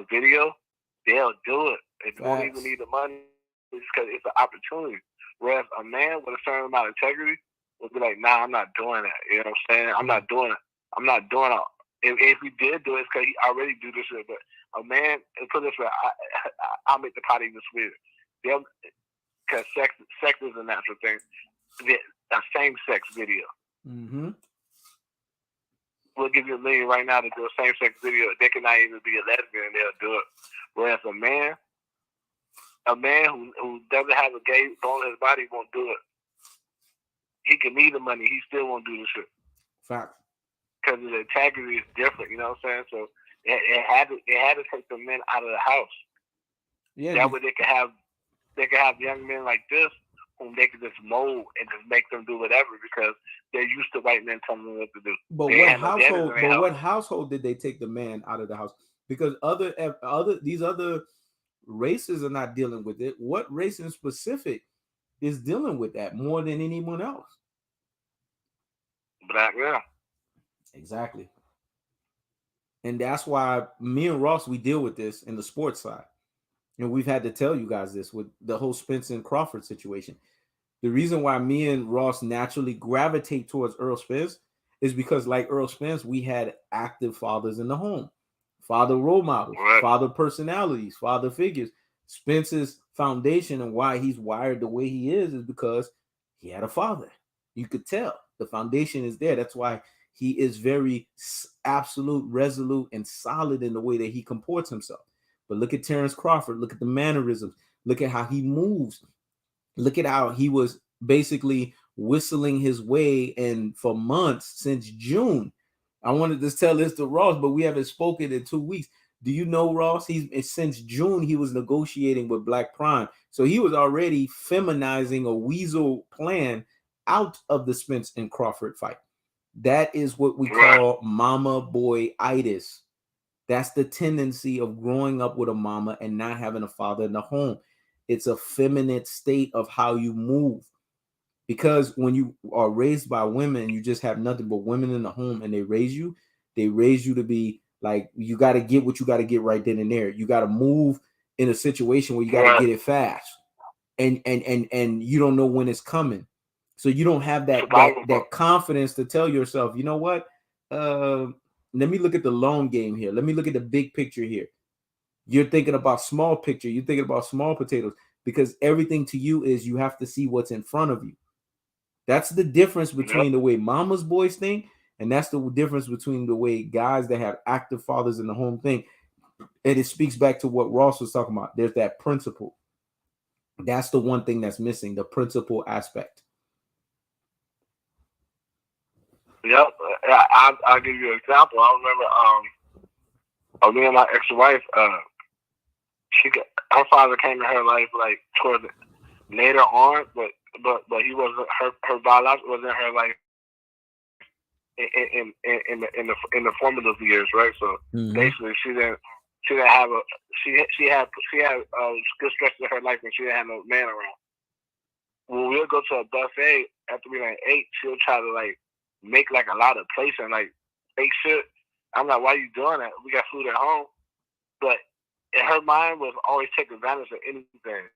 video, they'll do it. If you don't even need the money, it's because it's an opportunity. Whereas a man with a certain amount of integrity will be like, nah, I'm not doing that. You know what I'm saying? I'm not doing it. I'm not doing it. If he did do it, it's because he already do this shit. But a man, put it this way, I'll make the pot even sweeter. Because sex is a natural thing. A same-sex video. Mm-hmm. we'll give you $1 million right now to do a same-sex video. They can not even be a lesbian and they'll do it. Whereas a man who doesn't have a gay bone in his body won't do it. He can need the money. He still won't do the shit. Fact. Because the integrity is different. You know what I'm saying? So it had to take the men out of the house. Yeah. That way they could have young men like this whom they could just mold and just make them do whatever because they're used to white men telling them what to do. But what household did they take the man out of the house? Because these other races are not dealing with it. What race in specific is dealing with that more than anyone else? Black, yeah. Exactly. And that's why me and Ross, we deal with this in the sports side. And we've had to tell you guys this with the whole Spence and Crawford situation. The reason why me and Ross naturally gravitate towards Earl Spence is because, like Earl Spence, we had active fathers in the home, father role models, father personalities, father figures. Spence's foundation and why he's wired the way he is because he had a father. You could tell the foundation is there. That's why he is very absolute, resolute, and solid in the way that he comports himself. But look at Terrence Crawford. Look at the mannerisms. Look at how he moves. Look at how he was basically whistling his way and for months since June. I wanted to tell this to Ross, but we haven't spoken in 2 weeks. Do you know, Ross? Since June, he was negotiating with Black Prime. So he was already feminizing a weasel plan out of the Spence and Crawford fight. That is what we call mama boy-itis. That's the tendency of growing up with a mama and not having a father in the home. It's a feminine state of how you move. Because when you are raised by women, you just have nothing but women in the home and they raise you to be like, you got to get what you got to get right then and there. You got to move in a situation where you got to get it fast. And you don't know when it's coming. So you don't have that confidence to tell yourself, you know what? Let me look at the long game here. Let me look at the big picture here. You're thinking about small picture. You're thinking about small potatoes because everything to you is you have to see what's in front of you. That's the difference between the way mama's boys think, and that's the difference between the way guys that have active fathers in the home think. And it speaks back to what Ross was talking about. There's that principle. That's the one thing that's missing, the principle aspect. Yep. I'll give you an example. I remember me and my ex-wife, her father came in her life like towards later on, but he wasn't her biological wasn't in her life in the formative years, right? So basically, she had good stretches of her life when she didn't have no man around. When we'll go to a buffet after we like ate, she'll try to like make like a lot of plates and like fake shit. I'm like, why are you doing that? We got food at home. But in her mind was always take advantage of anything.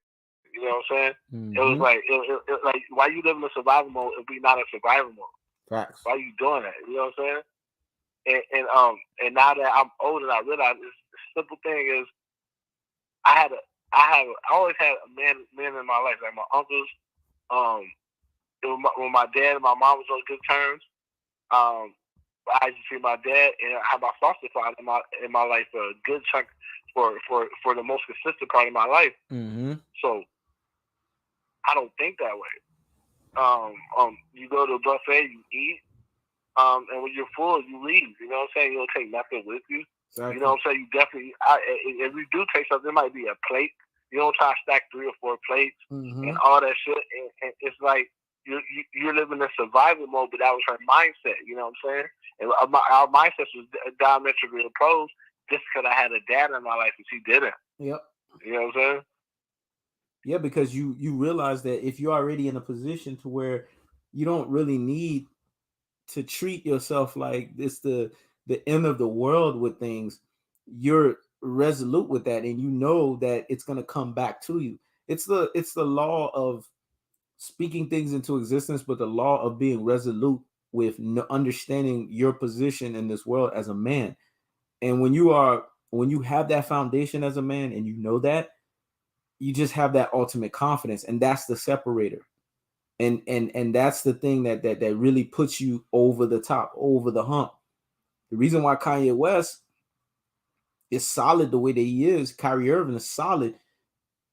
You know what I'm saying? It was like, it like, why you live in a survival mode if we not a survival mode? Facts. Why are you doing that? You know what I'm saying? And now that I'm older, I realize the simple thing is, I always had men in my life, like my uncles. When my dad and my mom was on good terms, I used to see my dad and I had my foster father in my life for a good chunk for the most consistent part of my life. So I don't think that way. You go to a buffet, you eat, and when you're full, you leave. You know what I'm saying? You don't take nothing with you. Exactly. You know what I'm saying? You definitely. If you do take something, it might be a plate. You don't try to stack 3 or 4 plates and all that shit. And it's like you're living in survival mode, but that was her mindset. You know what I'm saying? And our mindset was diametrically opposed just because I had a dad in my life and she didn't. Yep. You know what I'm saying? Yeah, because you realize that if you're already in a position to where you don't really need to treat yourself like it's the end of the world with things, you're resolute with that, and you know that it's going to come back to you. It's the law of speaking things into existence, but the law of being resolute with understanding your position in this world as a man. And when you have that foundation as a man and you know that, you just have that ultimate confidence, and that's the separator. And that's the thing that really puts you over the top, over the hump. The reason why Kanye West is solid the way that he is, Kyrie Irving is solid.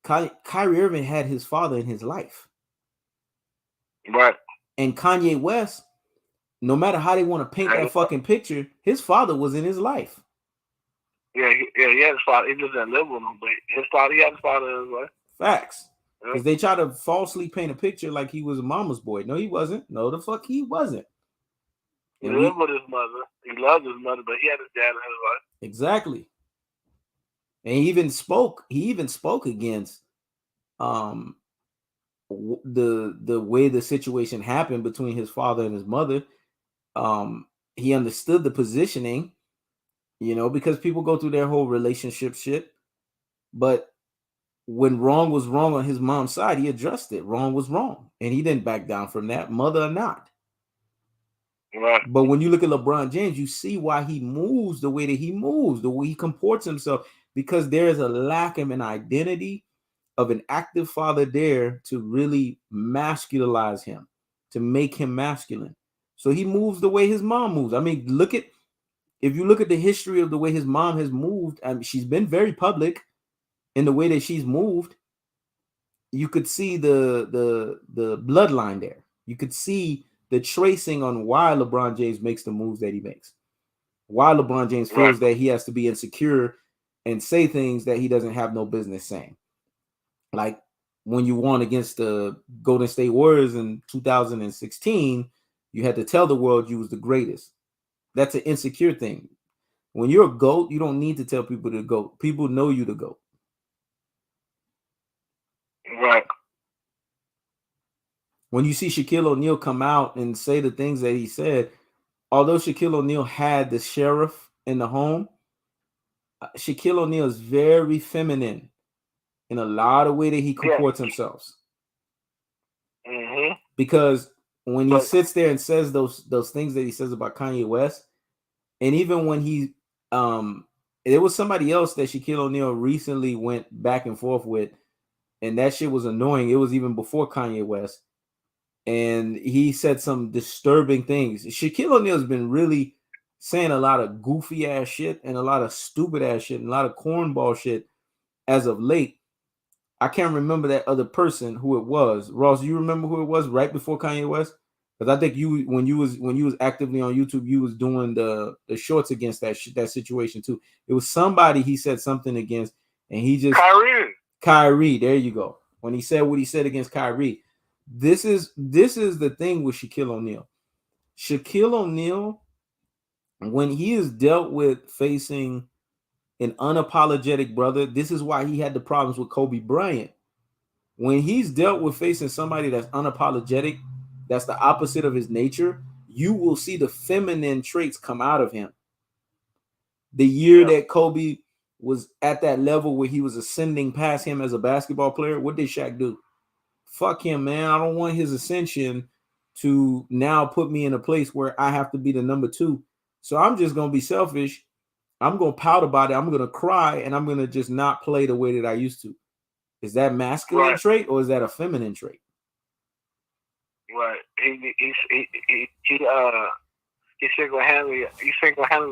Kyrie Irving had his father in his life. Right. And Kanye West, no matter how they want to paint that fucking picture, his father was in his life. Yeah, he had his father. He just didn't live with him, but he had his father in his life. Facts. Because they try to falsely paint a picture like he was a mama's boy. No, he wasn't. No, the fuck he wasn't. He lived with his mother. He loved his mother, but he had his dad in his life. Exactly. And he even spoke against the way the situation happened between his father and his mother. He understood the positioning, because people go through their whole relationship shit. But when wrong was wrong on his mom's side, he addressed it. Wrong was wrong. And he didn't back down from that, mother or not. Right. But when you look at LeBron James, you see why he moves the way that he moves, the way he comports himself, because there is a lack of an identity of an active father there to really masculinize him, to make him masculine. So he moves the way his mom moves. I mean, if you look at the history of the way his mom has moved, I mean, she's been very public in the way that she's moved. You could see the bloodline there. You could see the tracing on why LeBron James makes the moves that he makes. Why LeBron James feels that he has to be insecure and say things that he doesn't have no business saying. Like when you won against the Golden State Warriors in 2016, you had to tell the world you was the greatest. That's an insecure thing. When you're a GOAT, you don't need to tell people to GOAT. People know you to GOAT. Right. When you see Shaquille O'Neal come out and say the things that he said, although Shaquille O'Neal had the sheriff in the home, Shaquille O'Neal is very feminine in a lot of way that he comports himself. Mm-hmm. Because when he sits there and says those things that he says about Kanye West, and even when there was somebody else that Shaquille O'Neal recently went back and forth with, and that shit was annoying. It was even before Kanye West. And he said some disturbing things. Shaquille O'Neal has been really saying a lot of goofy ass shit and a lot of stupid ass shit and a lot of cornball shit as of late. I can't remember that other person who it was. Ross, you remember who it was right before Kanye West? Because I think when you was actively on YouTube, you was doing the shorts against that situation too. It was somebody he said something against, and he just Kyrie. There you go. When he said what he said against Kyrie. This is the thing with Shaquille O'Neal. Shaquille O'Neal, when he is dealt with facing an unapologetic brother, this is why he had the problems with Kobe Bryant. When he's dealt with facing somebody that's unapologetic, that's the opposite of his nature, you will see the feminine traits come out of him. The year that Kobe was at that level where he was ascending past him as a basketball player, what did Shaq do? Fuck him, man. I don't want his ascension to now put me in a place where I have to be the number 2. So I'm just going to be selfish. I'm going to pout about it. I'm going to cry, and I'm going to just not play the way that I used to. Is that masculine trait or is that a feminine trait? Right. He single-handedly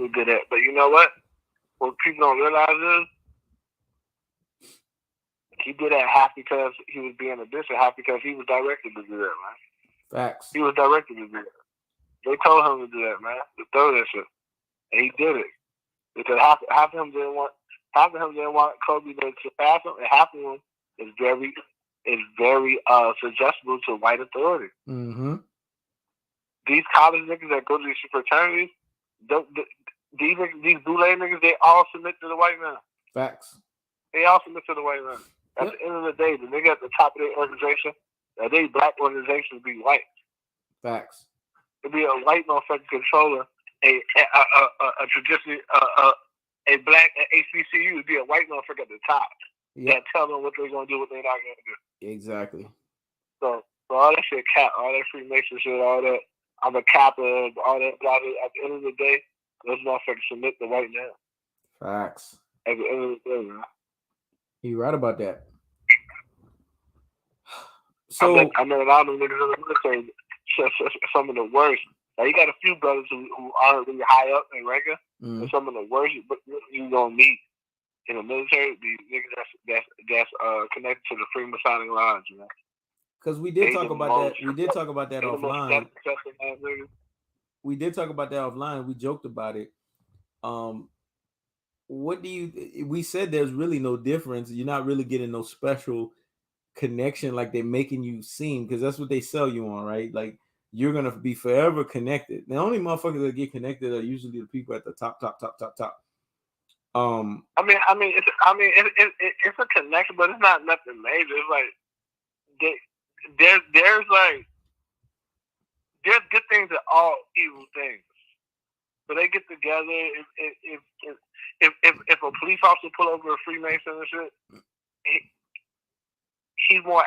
did that. But you know what? What people don't realize is he did that half because he was being a bitch, and half because he was directed to do that, man. Facts. He was directed to do that. They told him to do that, man. To throw that shit, and he did it because half of him didn't want Kobe to surpass him, and half of him is very suggestible to white authority. Mm-hmm. These college niggas that go to these fraternities, these bootleg niggas, they all submit to the white man. Facts. They all submit to the white man. At the end of the day, the nigga at the top of their organization, they black organizations be white. Facts. It'd be a white motherfucking controller, a traditional a black HBCU would be a white motherfucker at the top. That tell them what they're gonna do, what they're not gonna do. Exactly. So all that shit cap, all that Freemason shit, all that I'm a Kappa, all that blah blah. At the end of the day, those motherfuckers submit to white man. Facts. At the end of the day, man. You're right about that. So I met a lot of niggas in the military. Some of the worst. Like, you got a few brothers who aren't really high up in regular, and some of the worst you gonna meet in the military, the niggas that's connected to the Freemasonic lodge, you know. Because we did talk about that. We did talk about that offline. We did talk about that offline. We joked about it. What do you? We said there's really no difference. You're not really getting no special connection like they're making you seem, because that's what they sell you on, right? Like, you're gonna be forever connected. The only motherfuckers that get connected are usually the people at the top. It's a connection, but it's not nothing major. It's like there's good things in all evil things. So they get together. If a police officer pull over a Freemason and shit, he's more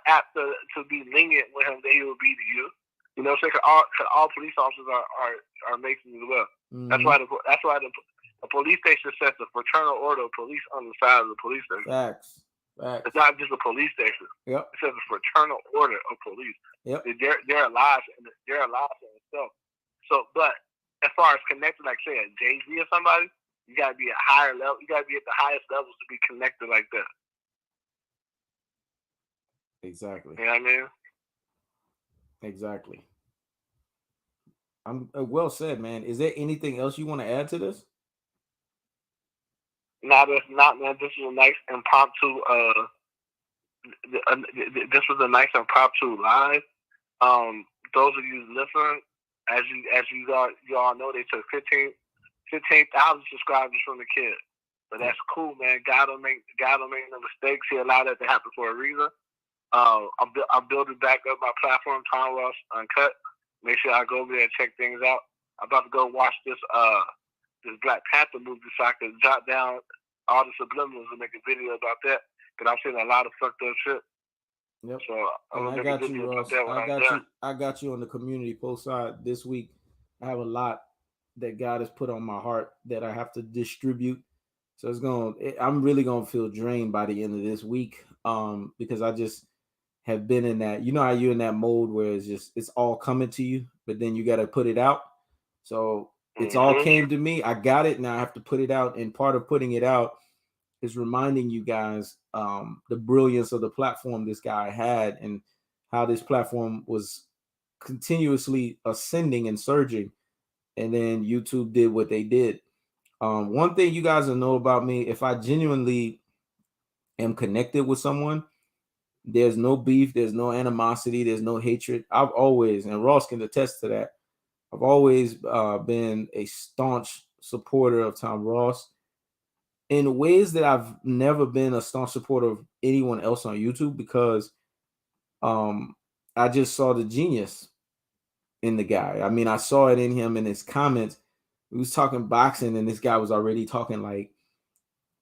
apt to be lenient with him than he will be to you. You know, so all police officers are Masons as well. Mm-hmm. That's why the police station sets a fraternal order of police on the side of the police station. Facts. It's not just a police station. Yep. It says a fraternal order of police. Yep. They're alive in itself. So, but as far as connected, like say a Jay-Z or somebody, you gotta be at higher level. You gotta be at the highest levels to be connected like that. Exactly. You know what I mean? Exactly. I'm well said, man. Is there anything else you want to add to this? No, there's not, man. This was a nice impromptu. This was a nice impromptu live. Those of you listening, as you all know, they took 15,000 subscribers from the kid. But that's cool, man. God don't make no mistakes. He allowed that to happen for a reason. I'm building back up my platform, Tom Ross Uncut. Make sure I go over there and check things out. I'm about to go watch this Black Panther movie so I can jot down all the subliminals and make a video about that. Because I've seen a lot of fucked up shit. Yep. So I got you, Ross. I got you on the community post side this week. I have a lot that God has put on my heart that I have to distribute. So I'm really gonna feel drained by the end of this week. Because I just have been in that, you know how you're in that mode where it's all coming to you, but then you got to put it out. So it's all came to me. I got it. Now I have to put it out. And part of putting it out is reminding you guys the brilliance of the platform this guy had and how this platform was continuously ascending and surging. And then YouTube did what they did. One thing you guys will know about me, if I genuinely am connected with someone, there's no beef, there's no animosity, there's no hatred. I've always, and Ross can attest to that, I've always been a staunch supporter of Tom Ross in ways that I've never been a staunch supporter of anyone else on YouTube, because I just saw the genius in the guy. I mean, I saw it in him in his comments. He was talking boxing, and this guy was already talking like,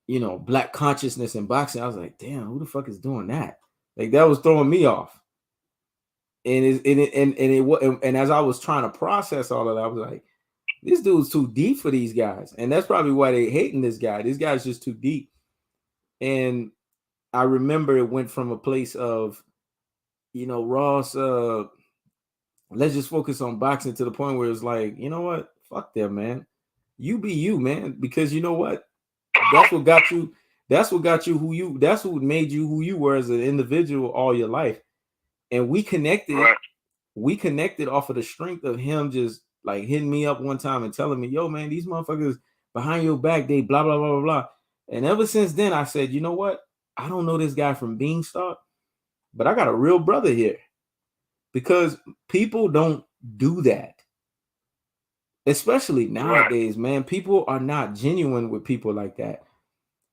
you know, black consciousness in boxing. I was like, damn, who the fuck is doing that? Like, that was throwing me off. And as I was trying to process all of that, I was like, this dude's too deep for these guys. And that's probably why they hating this guy. This guy's just too deep. And I remember it went from a place of, you know, Ross, let's just focus on boxing, to the point where it's like, you know what? Fuck them, man. You be you, man. Because you know what? That's what got you. That's what got you that's what made you who you were as an individual all your life. And we connected. Right. We connected off of the strength of him just like hitting me up one time and telling me, yo, man, these motherfuckers behind your back, they blah, blah, blah, blah, blah. And ever since then, I said, you know what? I don't know this guy from Beanstalk, but I got a real brother here. Because people don't do that. Especially nowadays, man. People are not genuine with people like that.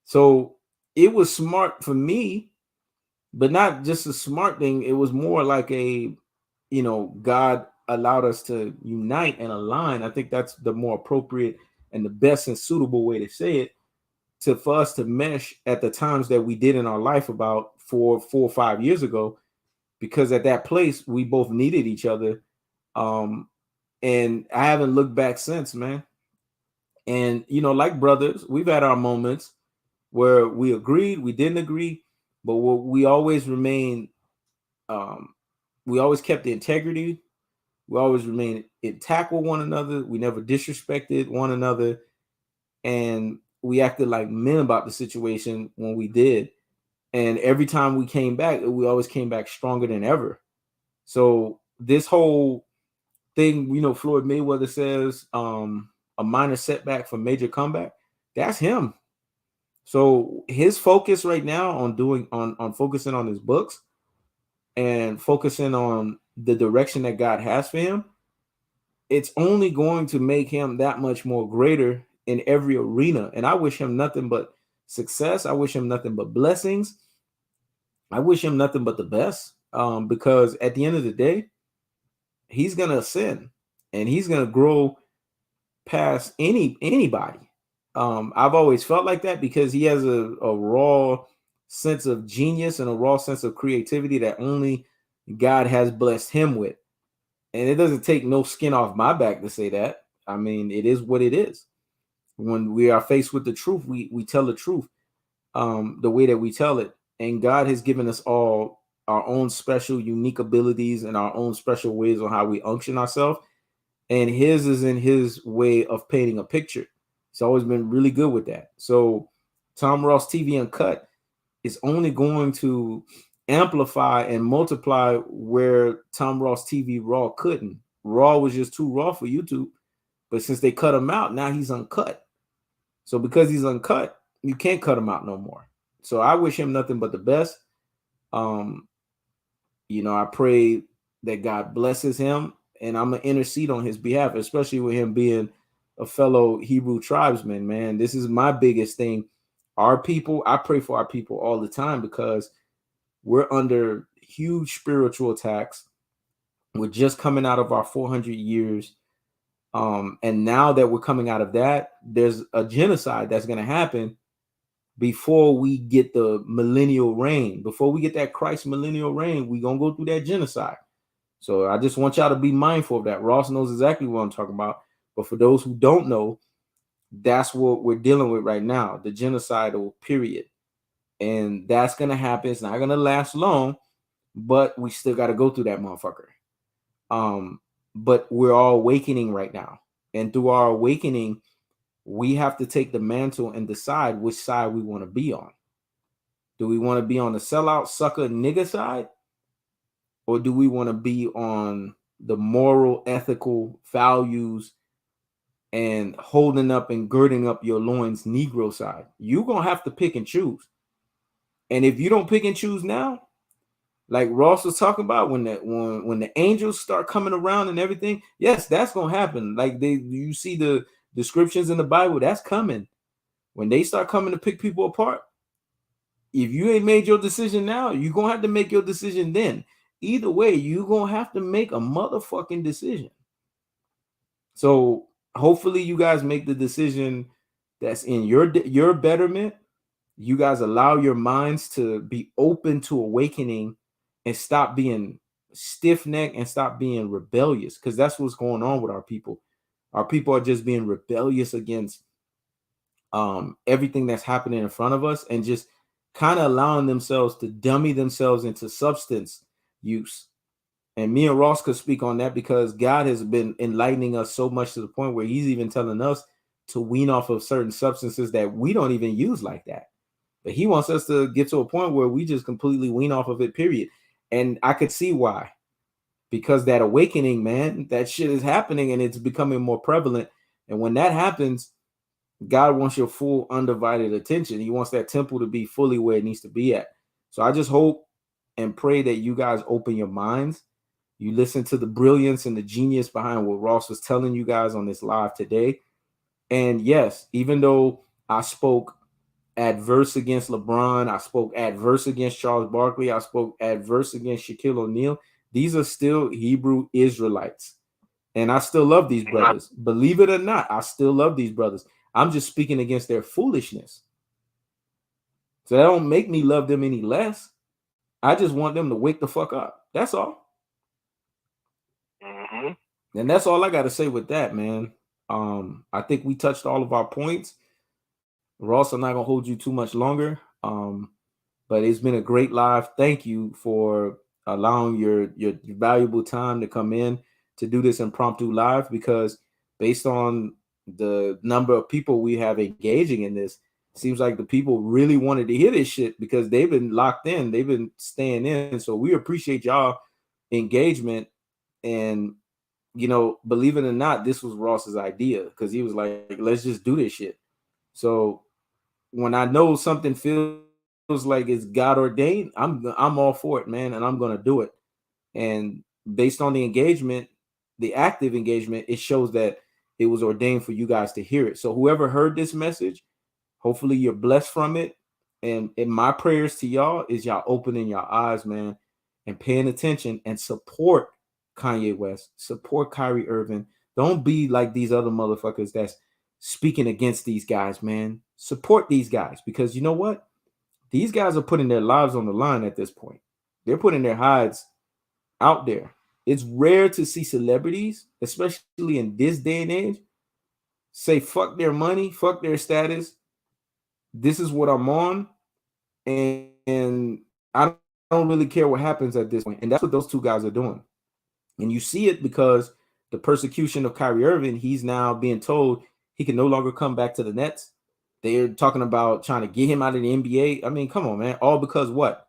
So it was smart for me, but not just a smart thing. It was more like a, you know, God allowed us to unite and align. I think that's the more appropriate and the best and suitable way to say it, for us to mesh at the times that we did in our life about 4 or 5 years ago, because at that place we both needed each other. And I haven't looked back since, man. And, you know, like brothers, we've had our moments where we agreed, we didn't agree, but we always remained, we always kept the integrity. We always remained intact with one another. We never disrespected one another, and we acted like men about the situation when we did. And every time we came back, we always came back stronger than ever. So this whole thing, Floyd Mayweather says, a minor setback for major comeback. That's him. So his focus right now on focusing on his books and focusing on the direction that God has for him, it's only going to make him that much more greater in every arena. And I wish him nothing but success. I wish him nothing but blessings. I wish him nothing but the best. Because at the end of the day, he's gonna ascend and he's gonna grow past anybody. I've always felt like that because he has a raw sense of genius and a raw sense of creativity that only God has blessed him with. And it doesn't take no skin off my back to say that. I mean, it is what it is. When we are faced with the truth, we tell the truth the way that we tell it. And God has given us all our own special, unique abilities and our own special ways on how we unction ourselves. And his is in his way of painting a picture. He's always been really good with that. So Tom Ross TV Uncut is only going to amplify and multiply where Tom Ross TV Raw couldn't. Raw was just too raw for YouTube. But since they cut him out, now he's uncut. So because he's uncut, you can't cut him out no more. So I wish him nothing but the best. I pray that God blesses him, and I'm gonna intercede on his behalf, especially with him being a fellow Hebrew tribesman. Man, this is my biggest thing. Our people, I pray for our people all the time because we're under huge spiritual attacks. We're just coming out of our 400 years. And now that we're coming out of that, there's a genocide that's going to happen before we get the millennial reign. Before we get that Christ millennial reign, we're going to go through that genocide. So I just want y'all to be mindful of that. Ross knows exactly what I'm talking about. But for those who don't know, that's what we're dealing with right now, the genocidal period. And that's going to happen. It's not going to last long, but we still got to go through that motherfucker. But we're all awakening right now. And through our awakening, we have to take the mantle and decide which side we want to be on. Do we want to be on the sellout, sucker, nigga side? Or do we want to be on the moral, ethical values and holding up and girding up your loins Negro side? You're going to have to pick and choose. And if you don't pick and choose now, like Ross was talking about, when the angels start coming around and everything, yes, that's gonna happen. Like you see the descriptions in the Bible, that's coming. When they start coming to pick people apart, if you ain't made your decision now, you're gonna have to make your decision then. Either way, you're gonna have to make a motherfucking decision. So hopefully you guys make the decision that's in your betterment. You guys allow your minds to be open to awakening and stop being stiff-necked and stop being rebellious, because that's what's going on with our people. Our people are just being rebellious against everything that's happening in front of us and just kind of allowing themselves to dummy themselves into substance use. And me and Ross could speak on that because God has been enlightening us so much to the point where he's even telling us to wean off of certain substances that we don't even use like that. But he wants us to get to a point where we just completely wean off of it, period. And I could see why. Because that awakening, man, that shit is happening and it's becoming more prevalent. And when that happens, God wants your full undivided attention. He wants that temple to be fully where it needs to be at. So I just hope and pray that you guys open your minds. You listen to the brilliance and the genius behind what Ross was telling you guys on this live today. And yes, even though I spoke adverse against LeBron, I spoke adverse against Charles Barkley, I spoke adverse against Shaquille O'Neal, these are still Hebrew Israelites. And I still love these brothers. Believe it or not, I still love these brothers. I'm just speaking against their foolishness. So that don't make me love them any less. I just want them to wake the fuck up. That's all. Mm-hmm. And that's all I got to say with that, man. I think we touched all of our points. Ross, I'm not going to hold you too much longer. But it's been a great live. Thank you for allowing your valuable time to come in. to do this impromptu live because based on the number of people we have engaging in this, seems like the people really wanted to hear this shit because they've been locked in, they've been staying in. So we appreciate y'all engagement. And believe it or not, this was Ross's idea because he was like, let's just do this shit. So when I know something feels like it's God ordained, I'm all for it, man, and I'm gonna do it. And based on the engagement, the active engagement, it shows that it was ordained for you guys to hear it. So whoever heard this message, hopefully you're blessed from it. And my prayers to y'all is y'all opening your eyes, man, and paying attention and support Kanye West, support Kyrie Irving. Don't be like these other motherfuckers that's speaking against these guys, man. Support these guys because you know what? These guys are putting their lives on the line at this point. They're putting their hides out there. It's rare to see celebrities, especially in this day and age, say fuck their money, fuck their status. This is what I'm on, and I don't really care what happens at this point. And that's what those two guys are doing. And you see it because the persecution of Kyrie Irving, he's now being told he can no longer come back to the Nets. They're talking about trying to get him out of the NBA. I mean, come on, man. All because what?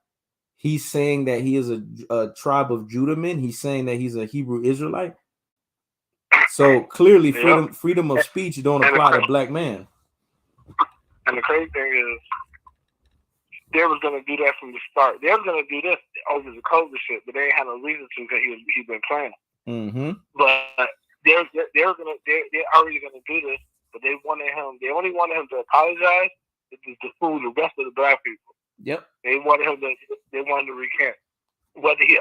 He's saying that he is a tribe of Judah men. He's saying that he's a Hebrew Israelite. So clearly, freedom of speech don't apply to black man. And the crazy thing is, they was gonna do that from the start. They was gonna do this over the COVID shit, but they ain't had no reason to because he's been playing. Mm-hmm. But they're already gonna do this, but they only wanted him to apologize to fool the rest of the black people. Yep. They wanted to recant. Whether he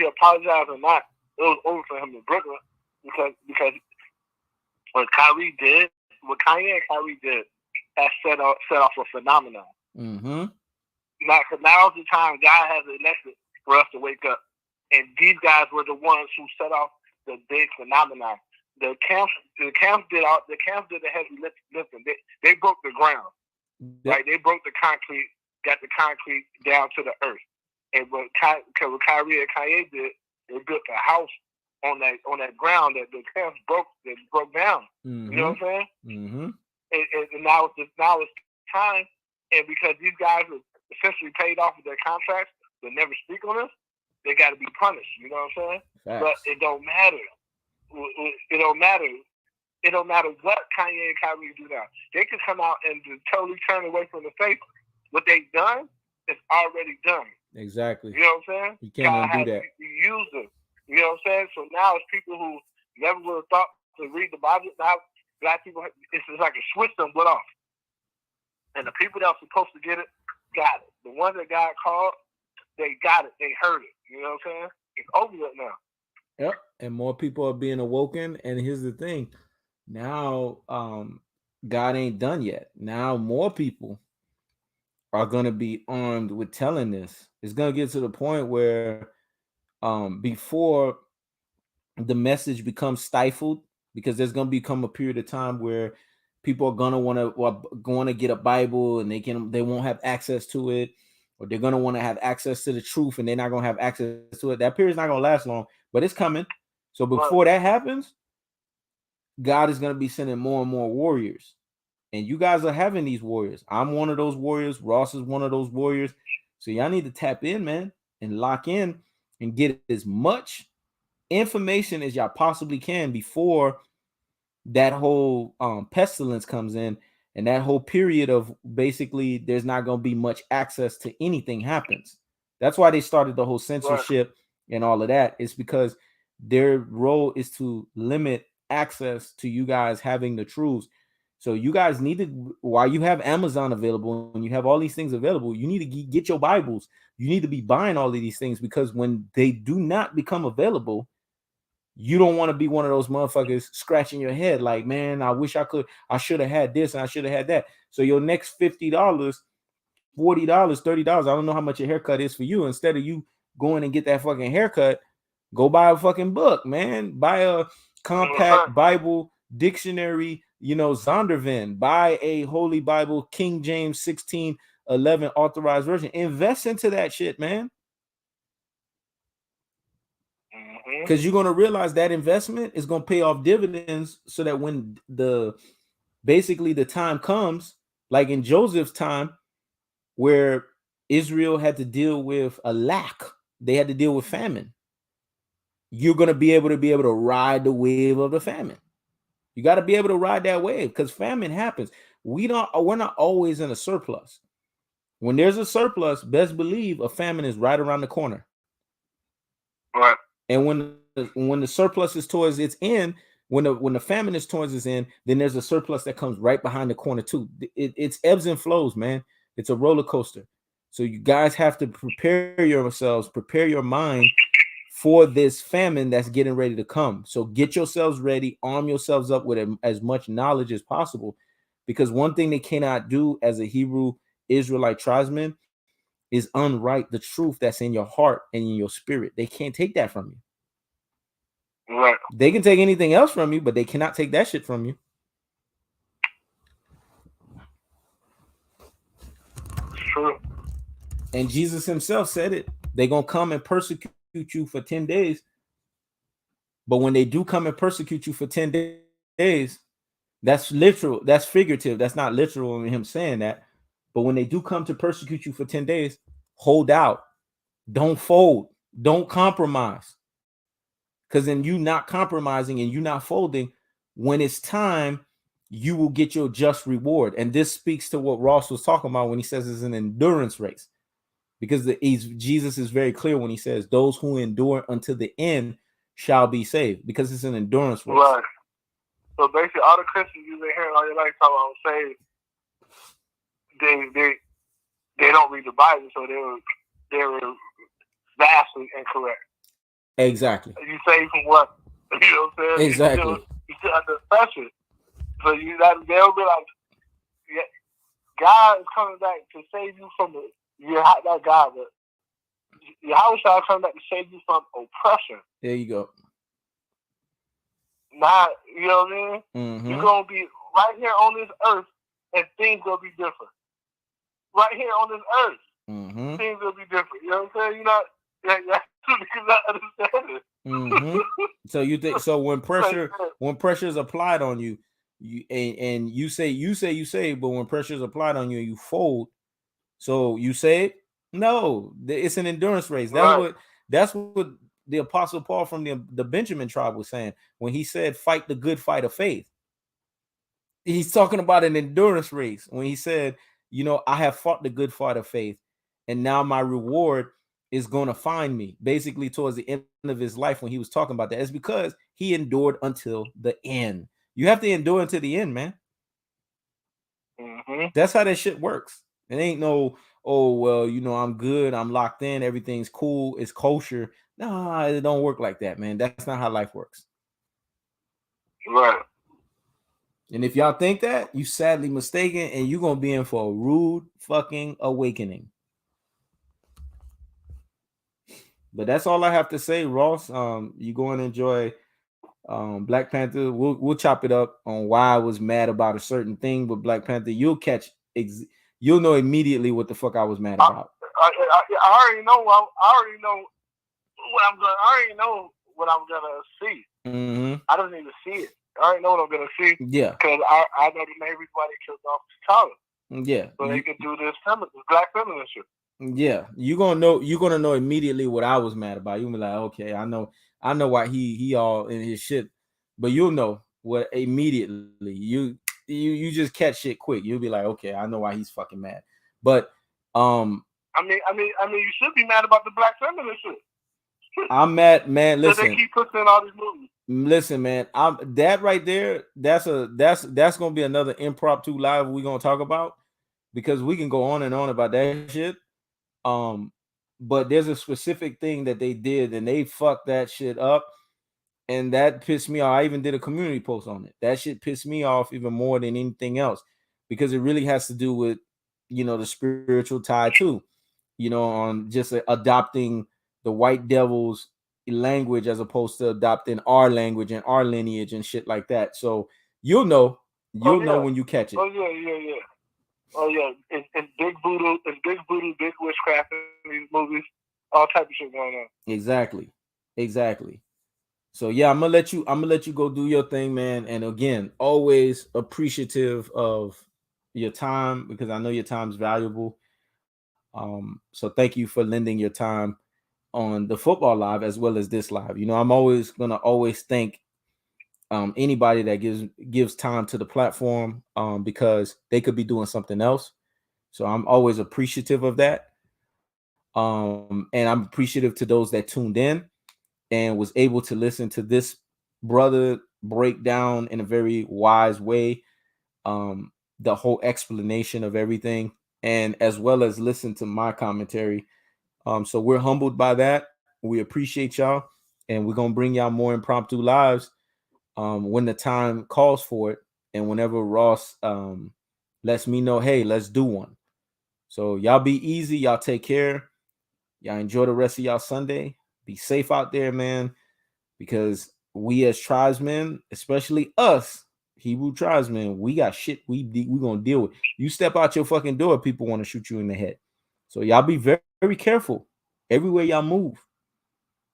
apologized or not, it was over for him in Brooklyn because what Kanye and Kyrie did has set off a phenomenon. Mm-hmm. Now's the time God has elected for us to wake up, and these guys were the ones who set off the big phenomenon. The camps did the heavy lifting. They broke the ground, right? They broke the concrete, got the concrete down to the earth. And what Kyrie and Kanye did, they built a house on that ground that the camps broke down. Mm-hmm. You know what I'm saying? Mm-hmm. And now it's time. And because these guys are essentially paid off with their contracts but never speak on this, they got to be punished. You know what I'm saying? Facts. But it don't matter. It don't matter. It don't matter what Kanye and Kyrie do now. They can come out and totally turn away from the faith. What they've done is already done. Exactly. You know what I'm saying? You can't undo that. Use them. You know what I'm saying? So now it's people who never would have thought to read the Bible. Now black people, it's just like a switch them went off. And the people that were supposed to get it, got it. The ones that got called, they got it. They heard it. You know what I'm saying? It's over with now. Yep. And more people are being awoken. And here's the thing. Now, God ain't done yet. Now more people are going to be armed with telling this. It's going to get to the point where before the message becomes stifled, because there's going to become a period of time where people are going to get a Bible and they won't have access to it, or they're going to want to have access to the truth and they're not going to have access to it. That period's not going to last long, but it's coming. So before that happens, God is going to be sending more and more warriors. And you guys are having these warriors. I'm one of those warriors. Ross is one of those warriors. So y'all need to tap in, man, and lock in and get as much information as y'all possibly can before that whole pestilence comes in, and that whole period of basically there's not going to be much access to anything happens. That's why they started the whole censorship and all of that. It's because their role is to limit access to you guys having the truths. So you guys need to, while you have Amazon available and you have all these things available, you need to get your Bibles. You need to be buying all of these things, because when they do not become available, you don't want to be one of those motherfuckers scratching your head like, man, I wish I should have had this and I should have had that. So your next $50, $40, $30, I don't know how much your haircut is for you. Instead of you going and get that fucking haircut, go buy a fucking book, man. Buy a compact Bible dictionary, Zondervan. Buy a Holy Bible, King James 1611 authorized version. Invest into that shit, man. because you're going to realize that investment is going to pay off dividends, so that when basically the time comes, like in Joseph's time, where Israel had to deal with a lack, they had to deal with famine. You're going to be able to ride the wave of the famine. You got to be able to ride that wave, because famine happens. We're not always in a surplus. When there's a surplus, best believe a famine is right around the corner. Right. And when the surplus is towards its end, when the famine is towards its end, then there's a surplus that comes right behind the corner too. It's ebbs and flows, man. It's a roller coaster. So you guys have to prepare yourselves, prepare your mind for this famine that's getting ready to come. So get yourselves ready, arm yourselves up with as much knowledge as possible, because one thing they cannot do as a Hebrew Israelite tribesman is unwrite the truth that's in your heart and in your spirit. They can't take that from you. Right. They can take anything else from you, but they cannot take that shit from you. True. And Jesus himself said it. They're going to come and persecute you for 10 days. But when they do come and persecute you for 10 days, that's literal. That's figurative. That's not literal in him saying that. But when they do come to persecute you for 10 days, hold out. Don't fold. Don't compromise. Because in you not compromising and you not folding, when it's time, you will get your just reward. And this speaks to what Ross was talking about when he says it's an endurance race. Because Jesus is very clear when he says, those who endure until the end shall be saved. Because it's an endurance race. Right. So basically, all the Christians you've been hearing all your life talk about saved, they don't read the Bible, so they were vastly incorrect. Exactly. You saved from what? You know what I'm saying? Exactly. You still under pressure. So they'll be like, yeah, God is coming back to save you from that God, but Yahweh is coming back to save you from oppression. There you go. Not, you know what I mean? Mm-hmm. You're going to be right here on this earth, and things will be different. Right here on this earth, mm-hmm. things will be different. You know what I'm saying? You're not understanding. Mm-hmm. So you think when pressure is applied on you, and you say, but when pressure is applied on you, you fold. So you say, no, it's an endurance race. That's what the Apostle Paul from the Benjamin tribe was saying when he said, fight the good fight of faith. He's talking about an endurance race when he said, I have fought the good fight of faith, and now my reward is going to find me. Basically, towards the end of his life, when he was talking about that, it's because he endured until the end. You have to endure until the end, man. Mm-hmm. That's how that shit works. It ain't no, oh, well, I'm good, I'm locked in, everything's cool, it's kosher. Nah, it don't work like that, man. That's not how life works. Right. And if y'all think that, you sadly mistaken, and you're gonna be in for a rude fucking awakening. But that's all I have to say, Ross. You go and enjoy Black Panther. We'll chop it up on why I was mad about a certain thing with Black Panther. You'll know immediately what the fuck I was mad about. I already know. I already know what I'm gonna see. Mm-hmm. I don't need to see it. I already know what I'm gonna see. Yeah. Because I know the main reason why they killed off T'Challa. Yeah. So they could do this black feminist shit. Yeah, you're gonna know immediately what I was mad about. You'll be like, okay, I know why he all in his shit, but you'll know what immediately. You just catch shit quick. You'll be like, okay, I know why he's fucking mad. But I mean, you should be mad about the black feminist shit. I'm mad, man. Listen, they keep pushing all these movies. Listen, man, that right there. That's gonna be another impromptu live we're gonna talk about, because we can go on and on about that shit. But there's a specific thing that they did, and they fucked that shit up, and that pissed me off. I even did a community post on it. That shit pissed me off even more than anything else, because it really has to do with the spiritual tie too, on just adopting the white devil's language as opposed to adopting our language and our lineage and shit like that. So you'll know when you catch it. Oh yeah. Oh yeah, it's big voodoo, big witchcraft in these movies, all type of shit going on. Exactly. So yeah, I'm gonna let you go do your thing, man. And again, always appreciative of your time because I know your time's valuable. So thank you for lending your time on the football live as well as this live. You know, I'm always gonna always thank anybody that gives time to the platform because they could be doing something else. So I'm always appreciative of that. And I'm appreciative to those that tuned in and was able to listen to this brother break down in a very wise way the whole explanation of everything, and as well as listen to my commentary. So we're humbled by that. We appreciate y'all, and we're gonna bring y'all more impromptu lives when the time calls for it, and whenever Ross lets me know, hey, let's do one. So y'all be easy. Y'all take care. Y'all enjoy the rest of y'all Sunday. Be safe out there, man, because we as tribesmen, especially us Hebrew tribesmen, we got shit we gonna deal with. You step out your fucking door, people want to shoot you in the head. So y'all be very, very careful everywhere y'all move,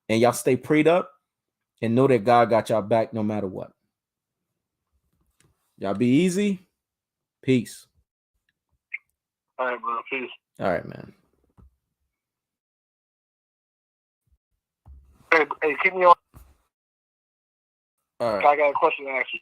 and y'all stay prayed up and know that God got y'all back no matter what. Y'all be easy. Peace. All right, bro. Peace. All right, man. Hey, keep me on. All right. I got a question to ask you.